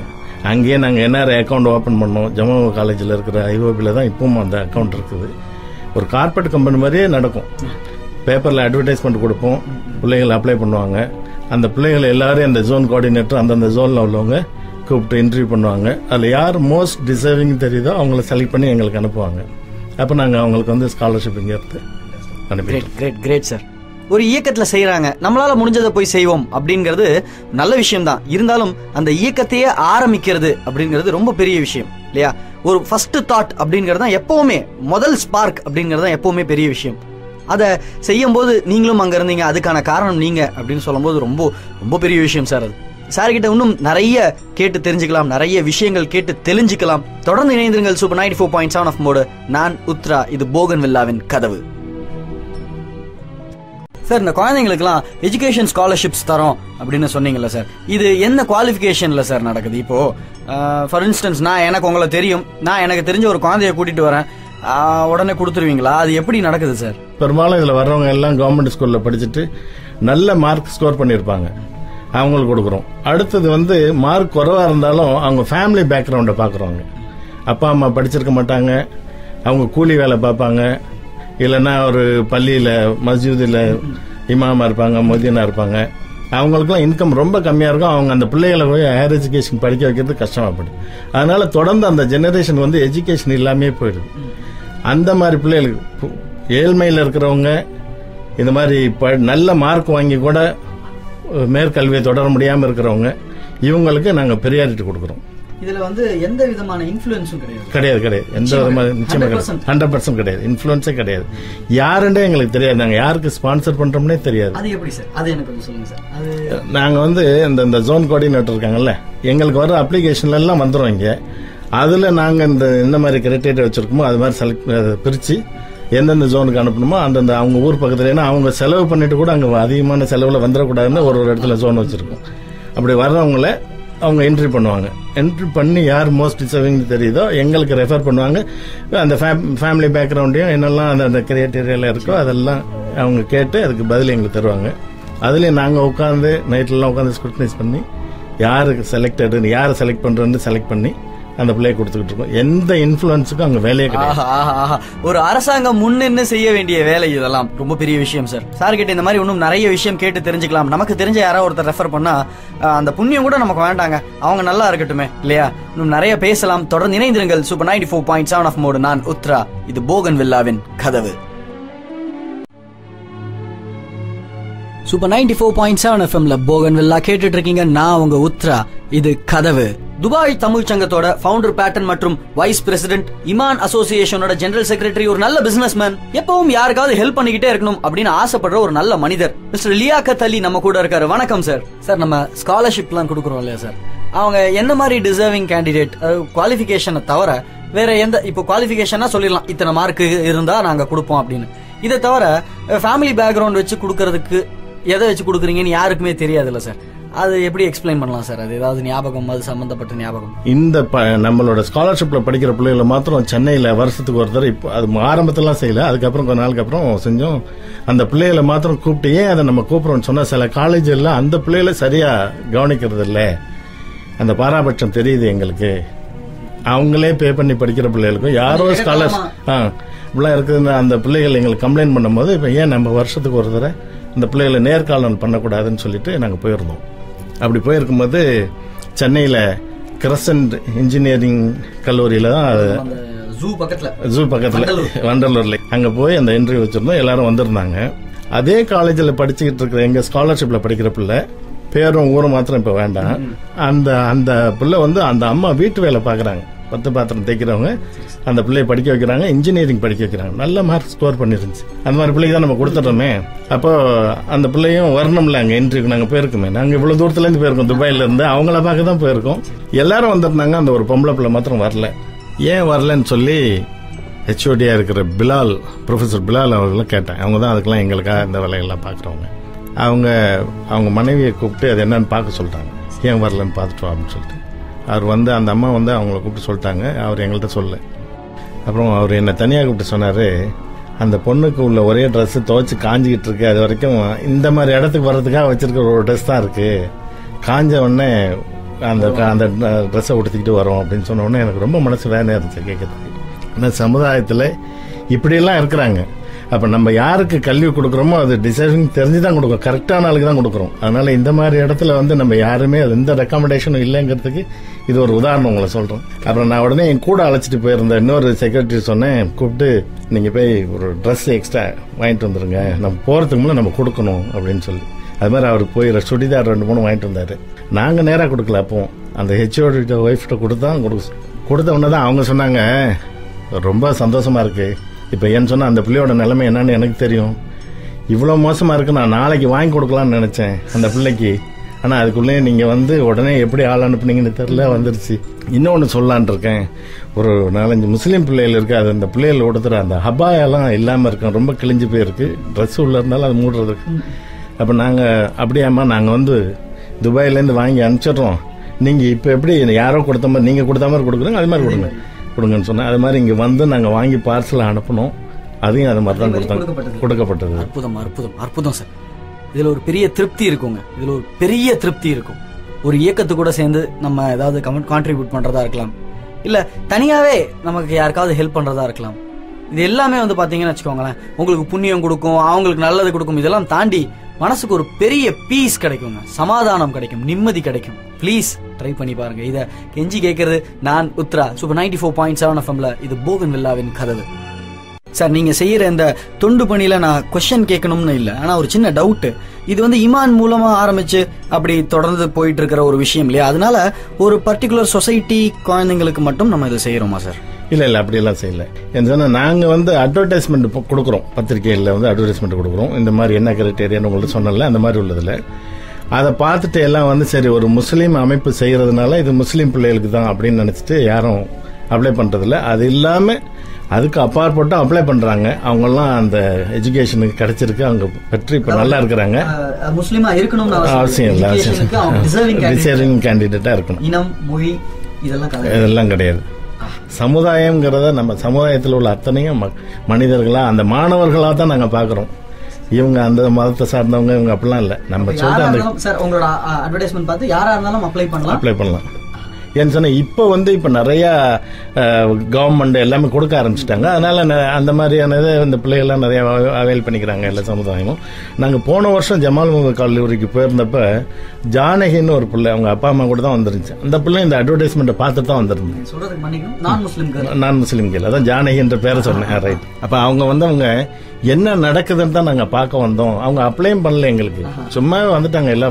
அங்கேயே நாங்க NRI அக்கௌண்ட் ஓபன் பண்ணோம். ஜம்மு காலேஜ்ல இருக்கிற IOBல தான் இப்பவும் அந்த அக்கௌண்ட் இருக்குது. ஒரு கார்பரேட் கம்பெனி மாதிரியே நடக்கும். பேப்பர்ல அட்வர்டைஸ்மெண்ட் கொடுப்போம், பிள்ளைகள் அப்ளை பண்ணுவாங்க. அந்த பிள்ளைகள் எல்லாரும் அந்த ஜோன் கோஆர்டினேட்டர் அந்தந்த ஜோன்ல உள்ளவங்க கூப்பிட்டு இன்டர்வியூ பண்ணுவாங்க. அதுல யார் மோஸ்ட் டிசர்விங் தெரியுதோ அவங்களை செலக்ட் பண்ணி எங்களுக்கு அனுப்புவாங்க. அப்ப நாங்க அவங்களுக்கு வந்து ஸ்காலர்ஷிப் இங்க எடுத்து அனுப்பி. Great sir. ஒரு இயக்கத்துல செய்யறாங்க, நம்மளால முடிஞ்சதை போய் செய்வோம் அப்படிங்கிறது நல்ல விஷயம் தான். இருந்தாலும் அந்த இயக்கத்தையே ஆரம்பிக்கிறது அப்படிங்கிறது ரொம்ப பெரிய விஷயம் இல்லையா? ஒரு ஃபர்ஸ்ட் தாட் அப்படிங்கிறது தான் எப்பவுமே முதல் ஸ்பார்க் அப்படிங்கிறது தான் எப்பவுமே பெரிய விஷயம். அதை செய்யும் போது நீங்களும் அங்க இருந்தீங்க, அதுக்கான காரணம் நீங்க அப்படின்னு சொல்லும் போது ரொம்ப ரொம்ப பெரிய விஷயம் சார். அது சார்கிட்ட இன்னும் நிறைய கேட்டு தெரிஞ்சுக்கலாம், நிறைய விஷயங்கள் கேட்டு தெரிஞ்சுக்கலாம். தொடர்ந்து இணைந்திருங்கள். Super 94.7 off mode. நான் உத்ரா. இது போகன்வில்லாவின் கதவு. சார், இந்த குழந்தைங்களுக்குலாம் எஜுகேஷன் ஸ்காலர்ஷிப்ஸ் தரோம் அப்படின்னு சொன்னீங்கல்ல சார், இது என்ன குவாலிஃபிகேஷன்ல சார் நடக்குது? இப்போ ஃபார் இன்ஸ்டன்ஸ், எனக்கு உங்களை தெரியும், நான் எனக்கு தெரிஞ்ச ஒரு குழந்தைய கூட்டிட்டு வரேன், உடனே கொடுத்துருவீங்களா? அது எப்படி நடக்குது சார்? பெரும்பாலும் இதுல வர்றவங்க எல்லாம் கவர்மெண்ட் ஸ்கூல்ல படிச்சுட்டு நல்ல மார்க் ஸ்கோர் பண்ணிருப்பாங்க, அவங்களுக்கு கொடுக்குறோம். அடுத்தது வந்து மார்க் குறைவா இருந்தாலும் அவங்க ஃபேமிலி பேக்ரவுண்டை பாக்குறவங்க. அப்பா அம்மா படிச்சிருக்க மாட்டாங்க, அவங்க கூலி வேலை பார்ப்பாங்க, இல்லைன்னா ஒரு பள்ளியில மஸ்ஜிதில் இமாமா இருப்பாங்க, மொதியனா இருப்பாங்க. அவங்களுக்குலாம் இன்கம் ரொம்ப கம்மியா இருக்கும். அவங்க அந்த பிள்ளைகளை போய் ஹையர் எஜுகேஷன் படிக்க வைக்கிறது கஷ்டமாப்படும். அதனால தொடர்ந்து அந்த ஜெனரேஷன் வந்து எஜுகேஷன் இல்லாமே போயிடுது. அந்த மாதிரி பிள்ளைகளுக்கு ஏழ்மையில் இருக்கிறவங்க இந்த மாதிரி நல்ல மார்க் வாங்கி கூட மேற்கல்வியை தொடர முடியாமல் இருக்கிறவங்க, இவங்களுக்கு நாங்கள் ப்ரியாரிட்டி கொடுக்குறோம். இதுல வந்து எந்த விதமான இன்ஃப்ளூயன்ஸும் கிடையாது. எந்த விதமான நிச்சயமா 100% கிடையாது. இன்ஃப்ளூயன்ஸே கிடையாது. யாருன்னே எங்களுக்கு தெரியாது. நாங்க யாருக்கு ஸ்பான்சர் பண்றோம்னே தெரியாது. அது எப்படி சார்? அது எனக்கு கொஞ்சம் சொல்லுங்க சார். அது நாங்க வந்து இந்த ஜோன் கோஆர்டினேட்டர் இருக்காங்கல்ல, எங்களுக்கு வர அப்ளிகேஷன்ல எல்லாம் வந்துடும் இங்க. அதுல நாங்க இந்த மாதிரி கிரைட்டீரியா வச்சிருக்கோமோ அது மாதிரி செலக்ட் பிரிச்சு எந்தெந்த ஜோனுக்கு அனுப்பணுமோ அந்தந்த அவங்க ஊர் பக்கத்துல, ஏன்னா அவங்க செலவு பண்ணிட்டு கூட அங்க அதிகமான செலவுல வந்துடக்கூடாதுன்னு ஒரு இடத்துல ஜோன் வச்சிருக்கோம். அப்படி வர்றவங்கள அவங்க என்ட்ரி பண்ணுவாங்க. என்ட்ரி பண்ணி யார் மோஸ்ட் டிசர்விங் தெரியுதோ எங்களுக்கு ரெஃபர் பண்ணுவாங்க. அந்த ஃபேமிலி பேக்ரவுண்டையும் என்னெல்லாம் அந்த கிரைட்டீரியால இருக்கோ அதெல்லாம் அவங்க கேட்டு அதுக்கு பதில் எங்களுக்கு தருவாங்க. அதுலயும் நாங்க உட்காந்து நைட்லாம் உட்காந்து ஸ்க்ரூட்டனைஸ் பண்ணி யாருக்கு செலக்டட், யாரை செலக்ட் பண்றோன்னு செலக்ட் பண்ணி அந்த பிள்ளையை கொடுத்துக்கிட்டு இருக்கோம். எந்த இன்ஃப்ளூயன்ஸுக்கும் அங்க வேலையே கிடையாது. ஒரு அரசாங்கம் முன்னின்னு செய்ய வேண்டிய வேலை இதெல்லாம் ரொம்ப பெரிய விஷயம் சார். சார் கிட்ட இந்த மாதிரி இன்னும் நிறைய விஷயம் கேட்டு தெரிஞ்சுக்கலாம். நமக்கு தெரிஞ்ச யாராவது ஒருத்தர் ரெஃபர் பண்ணா அந்த புண்ணியம் கூட நமக்கு வேண்டாங்க, அவங்க நல்லா இருக்கட்டுமே இல்லையா? இன்னும் நிறைய பேசலாம். தொடர்ந்து இணைந்திருங்கள். Super 94.7 off mode. நான் உத்ரா. இது போகன் வில்லாவின் கதவு. சூப்பர் 94.7 எஃப்எம்ல போகன் வில்லா கேட்டுட்டு இருக்கீங்க. நான் உங்க உத்ரா. இது கதவு. துபாய் தமிழ் சங்கத்தோட ஃபவுண்டர் பேட்டன் மற்றும் வைஸ் பிரசிடென்ட், இமான் அசோசியேஷனோட ஜெனரல் செக்ரட்டரி, ஒரு நல்ல பிசினஸ்மேன், எப்பவும் யாருக்காவது ஹெல்ப் பண்ணிக்கிட்டே இருக்கணும் அப்படின்னு ஆசைப்படுற ஒரு நல்ல மனிதர் மிஸ்டர் லியாக்கத் அலி நம்ம கூட இருக்காரு. வணக்கம் சார். சார், நம்ம ஸ்காலர்ஷிப்லாம் கொடுக்குறோம் இல்லையா சார், அவங்க என்ன மாதிரி டிசர்விங் கேண்டிடேட், குவாலிஃபிகேஷனை தவிர வேற எந்த, இப்போ குவாலிஃபிகேஷனா சொல்லிடலாம் இத்தனை மார்க் இருந்தா நாங்க கொடுப்போம் அப்படின்னு, இதை தவிர ஃபேமிலி பேக்ரவுண்ட் வச்சு கொடுக்கறதுக்கு எதை வச்சு கொடுக்குறீங்கன்னு யாருக்குமே தெரியாதுல்ல சார். அது எப்படி எக்ஸ்பிளைன் பண்ணலாம் சார்? அது ஏதாவது ஞாபகம், அது சம்பந்தப்பட்ட ஞாபகம்? இந்த நம்மளோட ஸ்காலர்ஷிப்ல படிக்கிற பிள்ளைகளை மாத்திரம் சென்னையில வருஷத்துக்கு ஒருத்தர், இப்போ அது ஆரம்பத்திலாம் செய்யல, அதுக்கப்புறம் கொஞ்ச நாளுக்கு அப்புறம் செஞ்சோம். அந்த பிள்ளைகளை மாத்திரம் கூப்பிட்டு, ஏன் அதை நம்ம கூப்பிடுறோம்னு சொன்னா சில காலேஜ் எல்லாம் அந்த பிள்ளைகளை சரியா கவனிக்கிறது இல்லை. அந்த பாராபட்சம் தெரியுது எங்களுக்கு. அவங்களே பே பண்ணி படிக்கிற பிள்ளைகளுக்கும் யாரோ ஸ்காலர்ஸ் இப்படிலாம் இருக்குது. அந்த பிள்ளைகள் எங்களுக்கு கம்ப்ளைண்ட் பண்ணும் போது, இப்ப ஏன் நம்ம வருஷத்துக்கு ஒரு தடவை இந்த பிள்ளைகளை நேர்காணல் பண்ணக்கூடாதுன்னு சொல்லிட்டு நாங்க போயிருந்தோம். அப்படி போயிருக்கும்போது சென்னையில கிரசன்ட் இன்ஜினியரிங் கல்லூரியில தான், ஜூ பக்கத்துல வண்டலூர்ல, அங்க போய் அந்த இன்டர்வியூ வச்சிருந்தோம். எல்லாரும் வந்திருந்தாங்க. அதே காலேஜில் படிச்சுக்கிட்டு இருக்கிற எங்க ஸ்காலர்ஷிப்ல படிக்கிற பிள்ளை, பேரும் ஊரும் மாத்திரம் இப்ப வேண்டாம், அந்த பிள்ளை வந்து அந்த அம்மா வீட்டு வேலை பாக்குறாங்க, 10 பாத்திரம் தைக்கிறவங்க, அந்த பிள்ளைய படிக்க வைக்கிறாங்க, இன்ஜினியரிங் படிக்க வைக்கிறாங்க. நல்ல மார்க் ஸ்கோர் பண்ணிருந்துச்சு. அந்த மாதிரி பிள்ளைக்கு தான் நம்ம கொடுத்துட்டோமே. அப்போ அந்த பிள்ளையும் வரணும்ல, அங்க இன்டர்வியூக்கு நாங்க போயிருக்கோமே. நாங்க இவ்வளவு தூரத்துல இருந்து போயிருக்கோம், துபாயில இருந்து. அவங்கள பார்க்க தான் போயிருக்கோம். எல்லாரும் வந்திருந்தாங்க. அந்த ஒரு பொம்பளை பிள்ளை மாத்திரம் வரல. ஏன் வரலன்னு சொல்லி ஹெச்ஓடியா இருக்கிற பிலால், ப்ரொஃபசர் பிலால் அவர்களை கேட்டேன். அவங்க தான் அதுக்கெல்லாம் எங்களுக்காக இந்த வேலையெல்லாம் பாக்குறவங்க. அவங்க மனைவியை கூப்பிட்டு அது என்னன்னு பார்க்க சொல்லிட்டாங்க. ஏன் வரலன்னு பார்த்துட்டோம் அப்படின்னு சொல்லிட்டு அவர் வந்து, அந்த அம்மா வந்து அவங்கள கூப்பிட்டு சொல்லிட்டாங்க. அவர் எங்கள்கிட்ட சொல்ல. அப்புறம் அவர் என்னை தனியாக கூப்பிட்டு சொன்னாரு, அந்த பொண்ணுக்கு உள்ள ஒரே ட்ரெஸ் துவைச்சு காஞ்சிக்கிட்டு இருக்கு, அது வரைக்கும் இந்த மாதிரி இடத்துக்கு வர்றதுக்காக வச்சிருக்கிற ஒரு ட்ரெஸ் தான் இருக்கு, காஞ்ச உடனே அந்த ட்ரெஸ்ஸை உடுத்திக்கிட்டு வரோம் அப்படின்னு சொன்ன உடனே எனக்கு ரொம்ப மனசு வேதனையா இருந்துச்சு கேட்கறதுக்கு. ஏன்னா சமுதாயத்தில் இப்படியெல்லாம் இருக்கிறாங்க. அப்ப நம்ம யாருக்கு கல்வி கொடுக்கறோமோ அது டிசைனிங் தெரிஞ்சுதான் கொடுக்கறோம், கரெக்டான ஆளுக்கு தான் கொடுக்கறோம். அதனால இந்த மாதிரி இடத்துல வந்து நம்ம யாருமே எந்த ரெக்கமெண்டேஷனும் இல்லைங்கிறதுக்கு இது ஒரு உதாரணம் உங்களை சொல்றேன். அப்புறம் நான் உடனே என் கூட அழைச்சிட்டு போயிருந்த இன்னொரு செக்ரட்டரி சொன்னேன், கூப்பிட்டு நீங்க போய் ஒரு ட்ரெஸ் எக்ஸ்ட்ரா வாங்கிட்டு வந்துருங்க, நம்ம போறதுக்கு முன்னாடி நம்ம கொடுக்கணும் அப்படின்னு சொல்லி. அது மாதிரி அவருக்கு போய் சுடிதார் 2-3 வாங்கிட்டு வந்தாரு. நாங்க நேரா கொடுக்கல. அப்போ அந்த ஹெச்ஓடி ஒய்ஃப்ட கொடுத்த உடனே தான் அவங்க சொன்னாங்க, ரொம்ப சந்தோஷமா இருக்கு. இப்ப ஏன்னு சொன்னா அந்த பிள்ளையோட நிலைமை என்னன்னு எனக்கு தெரியும். இவ்வளவு மோசமா இருக்கு, நான் நாளைக்கு வாங்கி கொடுக்கலாம்னு நினைச்சேன் அந்த பிள்ளைக்கு. ஆனா அதுக்குள்ளே நீங்க வந்து உடனே எப்படி ஆள் அனுப்புனீங்கன்னு தெரியல, வந்துருச்சு. இன்னொன்னு சொல்லலான் இருக்கேன். ஒரு 4-5 முஸ்லீம் பிள்ளைகள் இருக்கு. அது அந்த பிள்ளைகள் கொடுத்துற அந்த ஹபாயெல்லாம் இல்லாம இருக்கும், ரொம்ப கிழிஞ்சு போயிருக்கு. ட்ரெஸ் உள்ள இருந்தாலும் அது மூடுறதுக்கு. அப்ப நாங்க அப்படியாமா, நாங்க வந்து துபாயில இருந்து வாங்கி அனுப்பிச்சிடுறோம், நீங்க இப்ப எப்படி யாரோ கொடுத்த மாதிரி நீங்க கொடுத்த மாதிரி கொடுக்குறீங்க, அது மாதிரி கொடுங்கன்னு சொன்னா, அது மாதிரி இங்க வந்து நாங்க வாங்கி பார்சல் அனுப்பணும். அதையும் அது மாதிரி தான் கொடுக்கப்பட்டது. அற்புதம் அற்புதம் அற்புதம் சார். இதுல ஒரு பெரிய திருப்தி இருக்குங்க. இதுல ஒரு பெரிய திருப்தி இருக்கும். ஒரு இயக்கத்து கூட சேர்ந்து நம்ம ஏதாவது கான்ட்ரிபியூட் பண்றதா இருக்கலாம், இல்ல தனியாவே நமக்கு யாருக்காவது ஹெல்ப் பண்றதா இருக்கலாம். இது எல்லாமே வந்து பாத்தீங்கன்னு வச்சுக்கோங்களேன், உங்களுக்கு புண்ணியம் கொடுக்கும், அவங்களுக்கு நல்லது கொடுக்கும். இதெல்லாம் தாண்டி மனசுக்கு ஒரு பெரிய பீஸ் கிடைக்குங்க, சமாதானம் கிடைக்கும், நிம்மதி கிடைக்கும். ப்ளீஸ் ட்ரை பண்ணி பாருங்க. இத கெஞ்சி கேட்கறது நான் உத்ரா. சூப்பர் 94.7 எஃப்எம்ல இது போகன் வில்லாவின் கதவு. சார், நீங்க செய்யற இந்த தொண்டு பணியில நான் கொஸ்டின் கேட்கணும்னு இல்ல, ஆனா ஒரு சின்ன டவுட். இது வந்து இமான் மூலமா ஆரம்பிச்சு அப்படி தொடர்ந்து போயிட்டு இருக்கிற ஒரு விஷயம் இல்லையா? அதனால ஒரு பர்டிகுலர் சொசைட்டி குழந்தைங்களுக்கு மட்டும் நம்ம இதை செய்யறோமா சார்? இல்ல அப்படியெல்லாம் செய்யல. என்ன சொன்னா நாங்க வந்து அட்வர்டைஸ்மெண்ட் கொடுக்குறோம், பத்திரிகையில் வந்து அட்வர்டைஸ்மெண்ட் கொடுக்குறோம். இந்த மாதிரி என்ன கிரைட்டேரியான்னு உங்களுக்கு சொன்னல அந்த மாதிரி உள்ளதுல அதை பார்த்துட்டு எல்லாம் வந்து சரி ஒரு முஸ்லீம் அமைப்பு செய்யறதுனால இது முஸ்லீம் பிள்ளைகளுக்கு தான் அப்படின்னு நினைச்சிட்டு யாரும் அப்ளை பண்றதில்ல. அது இல்லாம அதுக்கு அப்பாற்பட்டு அப்ளை பண்றாங்க. அவங்க எல்லாம் அந்த எஜுகேஷனுக்கு கிடைச்சிருக்கு, அவங்க பெற்று இப்ப நல்லா இருக்கிறாங்க. முஸ்லீமா இருக்கணும் அவசியம் இல்லை, டிசர்விங் கேண்டிடேட்டா இருக்கணும். இனம், மொழி இதெல்லாம் கிடையாது. சமுதாயம்ங்கிறத நம்ம சமுதாயத்தில் உள்ள அத்தனையும் மனிதர்களா அந்த மாணவர்களா தான் நாங்க பாக்குறோம். இவங்க அந்த மதத்தை சார்ந்தவங்க இவங்க அப்படிலாம் இல்ல. நம்ம சொல்ற உங்களோட அட்வர்டைஸ்மெண்ட் பார்த்து யாரா இருந்தாலும் அப்ளை பண்ணலாம். ஏன்னு சொன்னா இப்ப நிறைய கவர்மெண்ட் எல்லாமே கொடுக்க ஆரம்பிச்சிட்டாங்க. அதனால அந்த மாதிரியானதை இந்த பிள்ளைகள்லாம் நிறைய அவைல் பண்ணிக்கிறாங்க எல்லா சமுதாயமும். நாங்க போன வருஷம் ஜமால் முகமது கல்லூரிக்கு போயிருந்தப்ப ஜானகின்னு ஒரு பிள்ளை அவங்க அப்பா அம்மா கூட தான் வந்துருந்துச்சு. அந்த பிள்ளை இந்த அட்வர்டைஸ்மெண்ட் பார்த்துட்டு தான் வந்துருந்துச்சு. நான் முஸ்லீம் கேள் அதான் ஜானகின்ற பேரை சொன்னேன். ரைட். அப்ப அவங்க வந்து அவங்க என்ன நடக்குதுன்னு தான் நாங்க பார்க்க வந்தோம். அவங்க அப்ளையும் பண்ணல, எங்களுக்கு சும்மா வந்துட்டாங்க. எல்லா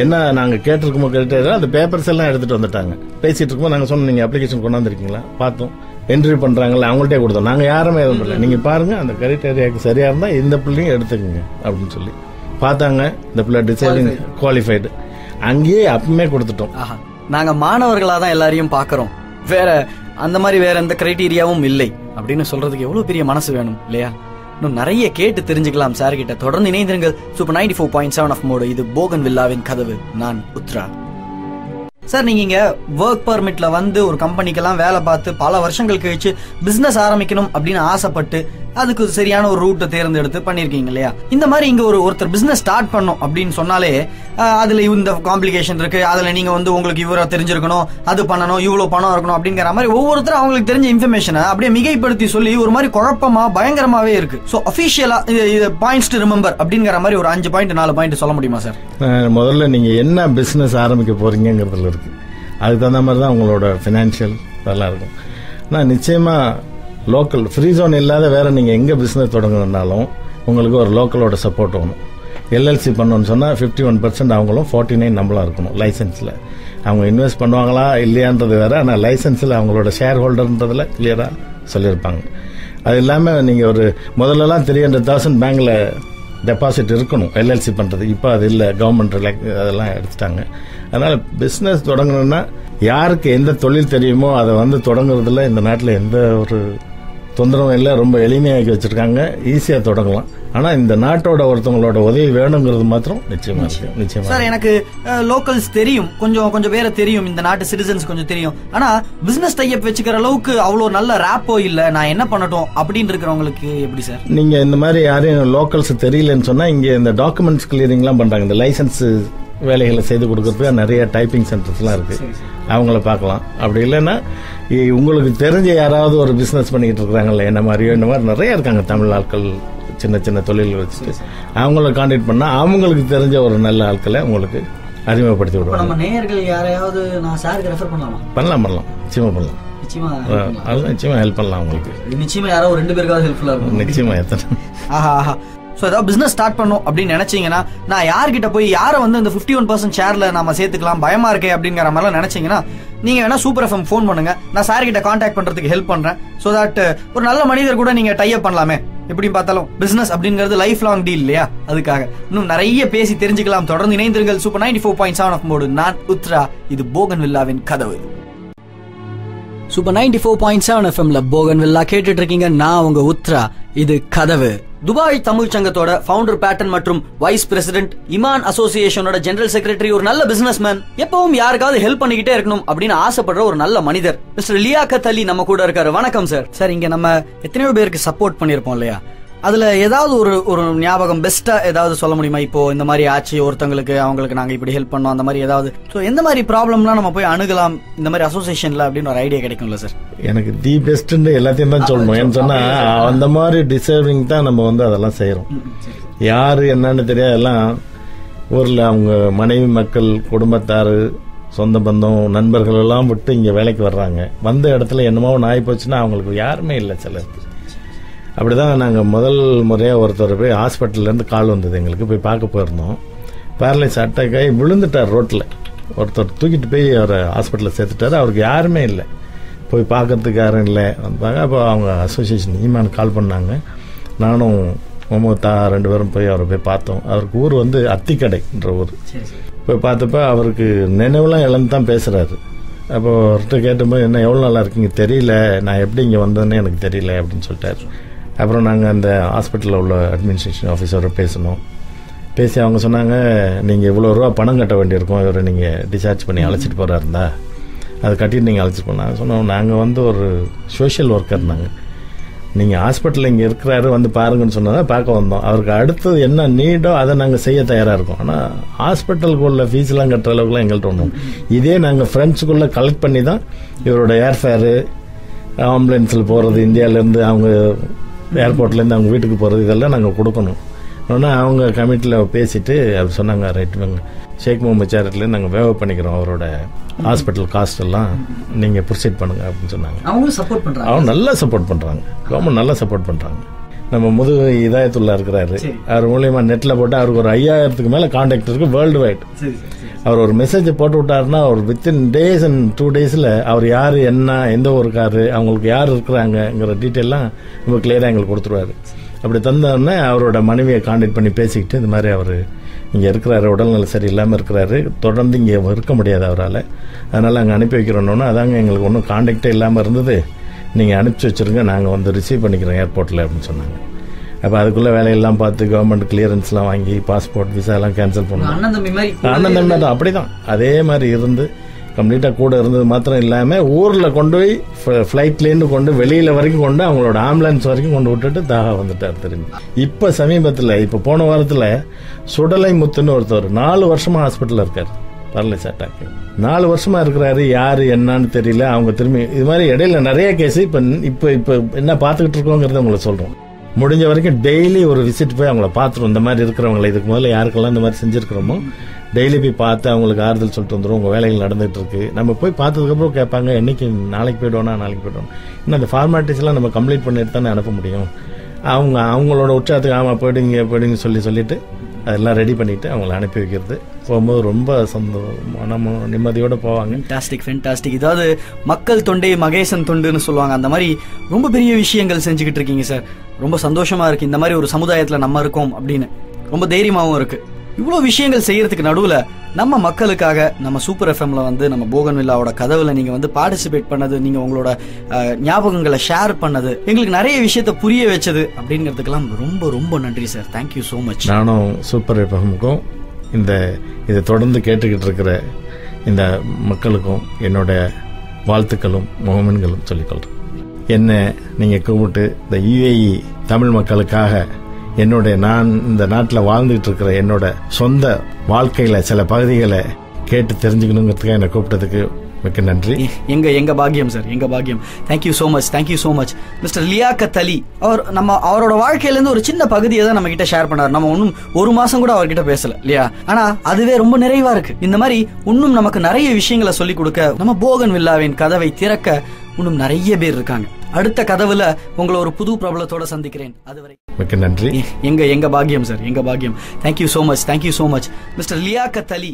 என்ன நாங்க கேட்டிருக்கோமோ கேட்டு அந்த பேப்பர்ஸ் எல்லாம் எடுத்துட்டு வந்துட்டாங்க. பேசிட்டு இருக்கும்போது நாங்க சொன்னோம் நீங்க அப்ளிகேஷன் கொண்டாந்துருக்கீங்களா, பார்த்தோம், என்ட்ரி பண்றாங்களா, அவங்கள்ட்டே கொடுத்தோம். நாங்க யாருமே எதுவும் பண்ணல, நீங்க பாருங்க அந்த கிரைட்டேரியாவுக்கு சரியா இருந்தா இந்த பிள்ளையும் எடுத்துக்கோங்க அப்படின்னு சொல்லி பார்த்தாங்க. இந்த பிள்ளை டிசைடிங் குவாலிஃபைடு, அங்கேயே அப்பமே கொடுத்துட்டோம். நாங்க மாணவர்களா தான் எல்லாரையும் பாக்குறோம், வேற அந்த மாதிரி வேற எந்த கிரைட்டீரியாவும் இல்லை அப்படின்னு சொல்றதுக்கு எவ்வளவு பெரிய மனசு வேணும் இல்லையா? இன்னும் நிறைய கேட்டு தெரிஞ்சுக்கலாம் சார் கிட்ட. தொடர்ந்து இணைந்திருங்கள். Super 94.7 off mode. இது போகன் வில்லாவின் கதவு. நான் உத்ரா. சார், நீங்க இங்க ஒர்க் பர்மிட்ல வந்து ஒரு கம்பெனிக்கெல்லாம் வேலை பார்த்து பல வருஷங்கள் கழிச்சு பிசினஸ் ஆரம்பிக்கணும் அப்படின்னு ஆசைப்பட்டு அதுக்கு சரியான ஒரு ரூட்டை தேர்ந்தெடுத்து பண்ணிருக்கீங்க இல்லையா? இந்த மாதிரி இங்க ஒருத்தர் பிசினஸ் ஸ்டார்ட் பண்ணும் அப்படின்னு சொன்னாலே அதுல இந்த காம்ப்ளிகேஷன் இருக்கு, அதுல நீங்க வந்து உங்களுக்கு இவரை தெரிஞ்சிருக்கணும், அது பண்ணணும், இவ்வளவு பணம் இருக்கணும் அப்படிங்கிற மாதிரி ஒவ்வொருத்தரும் அவங்களுக்கு தெரிஞ்ச இன்ஃபர்மேஷனை அப்படியே மிகைப்படுத்தி சொல்லி ஒரு மாதிரி குழப்பமா பயங்கரமாவே இருக்கு. சோ அபிஷியலா இது பாயிண்ட்ஸ் டு ரிமெம்பர் அப்படிங்கிற மாதிரி ஒரு 5 பாயிண்ட் 4 பாயிண்ட் சொல்ல முடியுமா சார்? முதல்ல நீங்க என்ன பிசினஸ் ஆரம்பிக்க போறீங்கிறதுல இருக்கு. அதுக்கு தகுந்த மாதிரி தான் உங்களோட பினான்சியல் நல்லா இருக்கும். ஆனால் நிச்சயமா லோக்கல் ஃப்ரீ ஜோன் இல்லாத வேற நீங்க எங்க பிசினஸ் தொடங்கணும்னாலும் உங்களுக்கு ஒரு லோக்கலோட சப்போர்ட் வேணும். எல்எல்சி பண்ணணும்னு சொன்னா 51% அவங்களும் 49 நம்மளா இருக்கணும் லைசன்ஸ்ல. அவங்க இன்வெஸ்ட் பண்ணுவாங்களா இல்லையான்றது வேற, ஆனால் லைசன்ஸ்ல அவங்களோட ஷேர் ஹோல்டர்ன்றதுல கிளியரா சொல்லியிருப்பாங்க. அது இல்லாம நீங்க ஒரு முதல்லலாம் 300,000 பேங்க்ல டெபாசிட் இருக்கணும் எல்எல்சி பண்றது. இப்போ அது இல்லை, கவர்மெண்ட் அதெல்லாம் எடுத்துட்டாங்க. அதனால பிசினஸ் தொடங்கணும்னா யாருக்கு எந்த தொழில் தெரியுமோ அதை வந்து தொடங்குறதுல இந்த நாட்டில் எந்த ஒரு தொந்தரவும் இல்லை, ரொம்ப எளிமையாக்கி வச்சிருக்காங்க, ஈஸியா தொடங்கலாம். ஆனா இந்த நாட்டோட ஒருத்தவங்களோட உதவி வேணுங்கிறது மாத்திரம் நிச்சயமா இருக்கு. நிச்சயமா சார், எனக்கு லோக்கல்ஸ் தெரியும், கொஞ்சம் பேரை தெரியும், இந்த நாட்டு சிட்டிசன்ஸ் கொஞ்சம் தெரியும். ஆனா பிசினஸ் டைப் வச்சுக்கிற அளவுக்கு அவ்வளவு நல்ல ராப்போ இல்ல, நான் என்ன பண்ணட்டும் அப்படின்னு இருக்கிறவங்களுக்கு எப்படி சார்? நீங்க இந்த மாதிரி யாரையும் லோக்கல்ஸ் தெரியலன்னு சொன்னா இங்க இந்த டாக்குமெண்ட்ஸ் கிளியரிங் எல்லாம் பண்றாங்க, இந்த லைசன்ஸ் வேலைகளை செய்து கொடுக்கறதுக்கு நிறைய டைப்பிங் சென்டர்ஸ்லாம் இருக்கு, அவங்கள பார்க்கலாம். அப்படி இல்லைன்னா உங்களுக்கு தெரிஞ்ச யாராவது ஒரு பிசினஸ் பண்ணிட்டு இருக்காங்கல்ல என்ன மாதிரியோ, இந்த மாதிரி நிறைய இருக்காங்க தமிழ் ஆட்கள் சின்ன சின்ன தொழில் வச்சுட்டு அவங்கள கான்டாக்ட் பண்ணா அவங்களுக்கு தெரிஞ்ச ஒரு நல்ல ஆட்களை உங்களுக்கு அறிமுகப்படுத்தி விடுவாங்க. நம்ம நேயர்கள் யாரையாவது நான் சாருக்கு ரெஃபர் பண்ணலாமா? பண்ணலாம், நிச்சயமா பண்ணலாம். நிச்சயமா ஹெல்ப் பண்ணலாம் உங்களுக்கு. நிச்சயமா யாரோ 2 பேருக்காவது ஹெல்ப்ஃபுல்லா இருக்கும். நிச்சயமா எத்தனை. ஆஹா. ஸோ ஏதாவது பிசினஸ் ஸ்டார்ட் பண்ணும் அப்படின்னு நினைச்சீங்கன்னா நான் யார்கிட்ட போய் யாரை வந்து இந்த 51% ஷேர்ல நம்ம சேர்த்துக்கலாம் பயமா இருக்கே அப்படிங்கிற மாதிரிலாம் நினைச்சீங்கன்னா நீங்க வேணா சூப்பர் எஃப்எம் ஃபோன் பண்ணுங்க, நான் சார் கிட்ட கான்டாக்ட் பண்றதுக்கு ஹெல்ப் பண்றேன். ஸோ தட் ஒரு நல்ல மனிதர் கூட நீங்க டைப் பண்ணலாமே. எப்படி பார்த்தாலும் பிசினஸ் அப்படிங்கிறது லைஃப் லாங் டீல் இல்லையா? அதுக்காக இன்னும் நிறைய பேசி தெரிஞ்சுக்கலாம். தொடர்ந்து இணைந்திருங்கள். Super 94.7 off mode. நான் உத்ரா. இது போகன் வில்லாவின் கதவு. சூப்பர் 94.7 எஃப்எம்ல போகன் வில்லா கேட்டுட்டு இருக்கீங்க. நான் உங்க உத்ரா. இது கதவு. துபாய் தமிழ் சங்கத்தோட ஃபவுண்டர் பேட்டன் மற்றும் வைஸ் பிரசிடென்ட், இமான் அசோசியேஷனோட ஜெனரல் செக்ரட்டரி, ஒரு நல்ல பிசினஸ் மேன், எப்பவும் யாருக்காவது ஹெல்ப் பண்ணிக்கிட்டே இருக்கணும் அப்படின்னு ஆசைப்படுற ஒரு நல்ல மனிதர் மிஸ்டர் லியாக்கத் அலி நம்ம கூட இருக்காரு. வணக்கம் சார். சார், இங்க நம்ம எத்தனையோ பேருக்கு சப்போர்ட் பண்ணிருப்போம் இல்லையா? அதுல ஏதாவது ஒரு ஞாபகம் பெஸ்டா ஏதாவது சொல்ல முடியுமா? இப்போ இந்த மாதிரி ஆச்சு ஒருத்தங்களுக்கு, அவங்களுக்கு நாங்க இப்படி ஹெல்ப் பண்ணோம், அந்த மாதிரி ஏதாவது. சோ எந்த மாதிரி ப்ராப்ளம்லாம் நம்ம போய் அணுகலாம் இந்த மாதிரி அசோசியேஷன்ல அப்படின்னு ஒரு ஐடியா கிடைக்கும்ல சார்? எனக்கு தி பெஸ்ட் எல்லாத்தையும் தான் சொல்லணும். ஏன்னு சொன்னா அந்த மாதிரி டிசர்விங் தான் நம்ம வந்து அதெல்லாம் செய்யறோம். யாரு என்னன்னு தெரியாது, எல்லாம் ஊர்ல அவங்க மனைவி, மக்கள், குடும்பத்தாரு, சொந்த பந்தம், நண்பர்கள் எல்லாம் விட்டு இங்க வேலைக்கு வர்றாங்க. வந்த இடத்துல என்னமோ நாய் போச்சுன்னா அவங்களுக்கு யாருமே இல்லை சிலருக்கு. அப்படிதான் நாங்கள் முதல் முறையாக ஒருத்தர் போய் ஹாஸ்பிட்டல்லேருந்து கால் வந்தது எங்களுக்கு, போய் பார்க்க போயிருந்தோம். பேரலைஸ் அட்டாக் ஆகி விழுந்துட்டார் ரோட்டில். ஒருத்தர் தூக்கிட்டு போய் அவரை ஹாஸ்பிட்டலில் சேர்த்துட்டாரு. அவருக்கு யாருமே இல்லை, போய் பார்க்கறதுக்கு யாரும் இல்லை. வந்தாங்க. அப்போ அவங்க அசோசியேஷன் ஈமான் கால் பண்ணாங்க. நானும் முகமது 2 பேரும் போய் அவரை போய் பார்த்தோம். அவருக்கு ஊர் வந்து அத்திக்கடைன்ற ஊர். போய் பார்த்தப்ப அவருக்கு நினைவுலாம் இழந்து தான் பேசுகிறாரு. அப்போ அவர்கிட்ட கேட்டபோது, என்ன எவ்வளோ நல்லா இருக்கீங்க தெரியல, நான் எப்படி இங்கே வந்தேன்னு எனக்கு தெரியல அப்படின்னு சொல்லிட்டாரு. அப்புறம் நாங்கள் அந்த ஹாஸ்பிட்டலில் உள்ள அட்மினிஸ்ட்ரேஷன் ஆஃபீஸரோட பேசி அவங்க சொன்னாங்க, நீங்கள் இவ்வளோ ரூபா பணம் கட்ட வேண்டியிருக்கோம், இவரை நீங்கள் டிஸ்சார்ஜ் பண்ணி அழைச்சிட்டு போகிறாருந்தா அதை கட்டிட்டு நீங்கள் அழைச்சிட்டு போனாங்க. சொன்னோம், நாங்கள் வந்து ஒரு சோஷியல் ஒர்க்கர், நாங்கள் நீங்கள் ஹாஸ்பிட்டலில் இங்கே இருக்கிறாரு வந்து பாருங்கன்னு சொன்னதான் பார்க்க வந்தோம். அவருக்கு அடுத்தது என்ன நீடோ அதை நாங்கள் செய்ய தயாராக இருக்கோம். ஆனால் ஹாஸ்பிட்டலுக்குள்ள ஃபீஸ்லாம் கட்டுற அளவுக்குலாம் எங்கள்கிட்ட ஒன்றும். இதே நாங்கள் ஃப்ரெண்ட்ஸுக்குள்ளே கலெக்ட் பண்ணி தான் இவரோட ஏர்ஃபேரு, ஆம்புலன்ஸில் போகிறது, இந்தியாவிலேருந்து அவங்க ஏர்போர்ட்லேருந்து அவங்க வீட்டுக்கு போகிறது, இதெல்லாம் நாங்கள் கொடுக்கணும். ஆனால் அவங்க கமிட்டியில் பேசிட்டு அவர் சொன்னாங்க, ரைட் ஷேக் முகமது சேரிட்டிலேருந்து நாங்கள் வேவ் பண்ணிக்கிறோம், அவரோட ஹாஸ்பிட்டல் காஸ்ட் எல்லாம் நீங்கள் ப்ரொசீட் பண்ணுங்க அப்படின்னு சொன்னாங்க. அவங்களும் சப்போர்ட் பண்ணுறாங்க. அவங்க நல்லா சப்போர்ட் பண்ணுறாங்க, கவர்மெண்ட் நல்லா சப்போர்ட் பண்ணுறாங்க. நம்ம முதுகு இதாயத்துள்ளா இருக்கிறாரு, அவர் மூலியமாக நெட்டில் போட்டு அவருக்கு ஒரு 5000க்கு மேலே கான்டாக்ட் இருக்கு வேர்ல்டு வைட். அவர் ஒரு மெசேஜை போட்டு விட்டாருன்னா அவர் வித்தின் டேஸ் அண்ட் 2 days அவர் யார், என்ன, எந்த ஊருக்காரு, அவங்களுக்கு யார் இருக்கிறாங்கிற டீட்டெயிலாம் ரொம்ப கிளியராக எங்களுக்கு கொடுத்துருவாரு. அப்படி தந்தோடனே அவரோட மனைவியை கான்டாக்ட் பண்ணி பேசிக்கிட்டு, இந்த மாதிரி அவர் இங்கே இருக்கிறாரு, உடல்நல சரி இல்லாமல் இருக்கிறாரு, தொடர்ந்து இங்கே இருக்க முடியாது அவரால், அதனால் அங்கே அனுப்பி வைக்கிறோன்னு. அதாங்க எங்களுக்கு ஒன்றும் கான்டாக்டே இல்லாமல் இருந்தது, நீங்கள் அனுப்பிச்சி வச்சுருங்க, நாங்கள் வந்து ரிசீவ் பண்ணிக்கிறோம் ஏர்போர்ட்டில் அப்படின்னு சொன்னாங்க. அப்போ அதுக்குள்ளே வேலையெல்லாம் பார்த்து கவர்மெண்ட் கிளியரன்ஸ்லாம் வாங்கி பாஸ்போர்ட் விசாலாம் கேன்சல் பண்ணோம். அண்ணன் தம்பி தான் அப்படி தான் அதே மாதிரி இருந்து கம்ப்ளீட்டாக கூட இருந்தது மாத்திரம் இல்லாமல் ஊரில் கொண்டு போய் ஃப்ளைட்லேருந்து கொண்டு வெளியில் வரைக்கும் கொண்டு அவங்களோட ஆம்புலன்ஸ் வரைக்கும் கொண்டு விட்டுட்டு தாக வந்துட்டார் திரும்பி. இப்போ சமீபத்தில் இப்போ போன வாரத்தில் சுடலை முத்துன்னு ஒருத்தர் 4 வருஷமாக ஹாஸ்பிட்டலில் இருக்கார், பேரலைஸ் அட்டாக். 4 வருஷமா இருக்கிறாரு, யாரு என்னன்னு தெரியல. அவங்க திரும்பி இது மாதிரி இடையில நிறைய கேஸ் இப்போ என்ன பார்த்துக்கிட்டு இருக்கோங்கிறத உங்களை சொல்றோம். முடிஞ்ச வரைக்கும் டெய்லி ஒரு விசிட் போய் அவங்கள பார்த்துருவோம். இந்த மாதிரி இருக்கிறவங்களை இதுக்கு முதல்ல யாருக்கெல்லாம் இந்த மாதிரி செஞ்சிருக்கிறோமோ டெய்லி போய் பார்த்து அவங்களுக்கு ஆறுதல் சொல்லிட்டு வந்துடும். உங்கள் வேலைகள் நடந்துகிட்டு இருக்கு. நம்ம போய் பார்த்ததுக்கப்புறம் கேட்பாங்க, என்னைக்கு நாளைக்கு போய்டுவோம்னா நாளைக்கு போய்டுவோம். இன்னும் அந்த ஃபார்மாலிட்டிஸ்லாம் நம்ம கம்ப்ளீட் பண்ணிட்டு தானே அனுப்ப முடியும். அவங்களோட உற்சாகத்துக்கு ஆமாம் போயிடுங்க சொல்லிட்டு அதெல்லாம் ரெடி பண்ணிட்டு அவங்களை அனுப்பி வைக்கிறது. போகும்போது ரொம்ப நம்ம நிம்மதியோட போவாங்க. ஃபென்டாஸ்டிக். இதாவது மக்கள் தொண்டை மகேசன் தொண்டுன்னு சொல்லுவாங்க, அந்த மாதிரி ரொம்ப பெரிய விஷயங்கள் செஞ்சுக்கிட்டு இருக்கீங்க சார். ரொம்ப சந்தோஷமா இருக்கு இந்த மாதிரி ஒரு சமுதாயத்துல நம்ம இருக்கோம் அப்படின்னு. ரொம்ப தைரியமாவும் இருக்கு. இவ்வளவு விஷயங்கள் செய்யறதுக்கு நடுவுல நம்ம மக்களுக்காக நம்ம சூப்பர் எஃப்எம்ல வந்து நம்ம போகன்வில்லாவோட கதவுல நீங்க வந்து பார்ட்டிசிபேட் பண்ணது, நீங்க உங்களோட ஞாபகங்களை ஷேர் பண்ணது, எங்களுக்கு நிறைய விஷயத்த புரிய வச்சது அப்படிங்கிறதுக்கெல்லாம் ரொம்ப ரொம்ப நன்றி சார். Thank you so much. நானும் சூப்பர் எஃப்எம்முக்கும் இதை தொடர்ந்து கேட்டுக்கிட்டு இருக்கிற இந்த மக்களுக்கும் என்னோட வாழ்த்துக்களும் முகமன்களும் சொல்லிக்கொள்றேன். என்ன நீங்க கூப்பிட்டு இந்த UAE தமிழ் மக்களுக்காக நான் இந்த நாட்டில் வாழ்ந்துட்டு இருக்கிற என்னோட சொந்த வாழ்க்கையில சில பகுதிகளை கேட்டு தெரிஞ்சுக்கணுங்கிறதுக்காக என்னை கூப்பிட்டதுக்கு மிக்க நன்றி. எங்க பாக்கியம் சார், எங்க பாக்கியம். Thank you so much mister Liaquat Ali. அவரோட வாழ்க்கையில இருந்து ஒரு சின்ன பகுதியை தான் நம்ம கிட்ட ஷேர் பண்ணாரு. நம்ம இன்னும் 1 மாசம் கூட அவர்கிட்ட பேசல இல்லையா, ஆனா அதுவே ரொம்ப நிறைவா இருக்கு. இந்த மாதிரி இன்னும் நமக்கு நிறைய விஷயங்களை சொல்லிக் கொடுக்க நம்ம போகன்வில்லாவின் கதவை திறக்க இன்னும் நிறைய பேர் இருக்காங்க. அடுத்த கதவுல உங்களை ஒரு புது பிரபலத்தோட சந்திக்கிறேன். அதுவரை மிக்க நன்றி. எங்க பாக்கியம் சார், எங்க பாக்கியம். Thank you so much mister Liaquat அலி.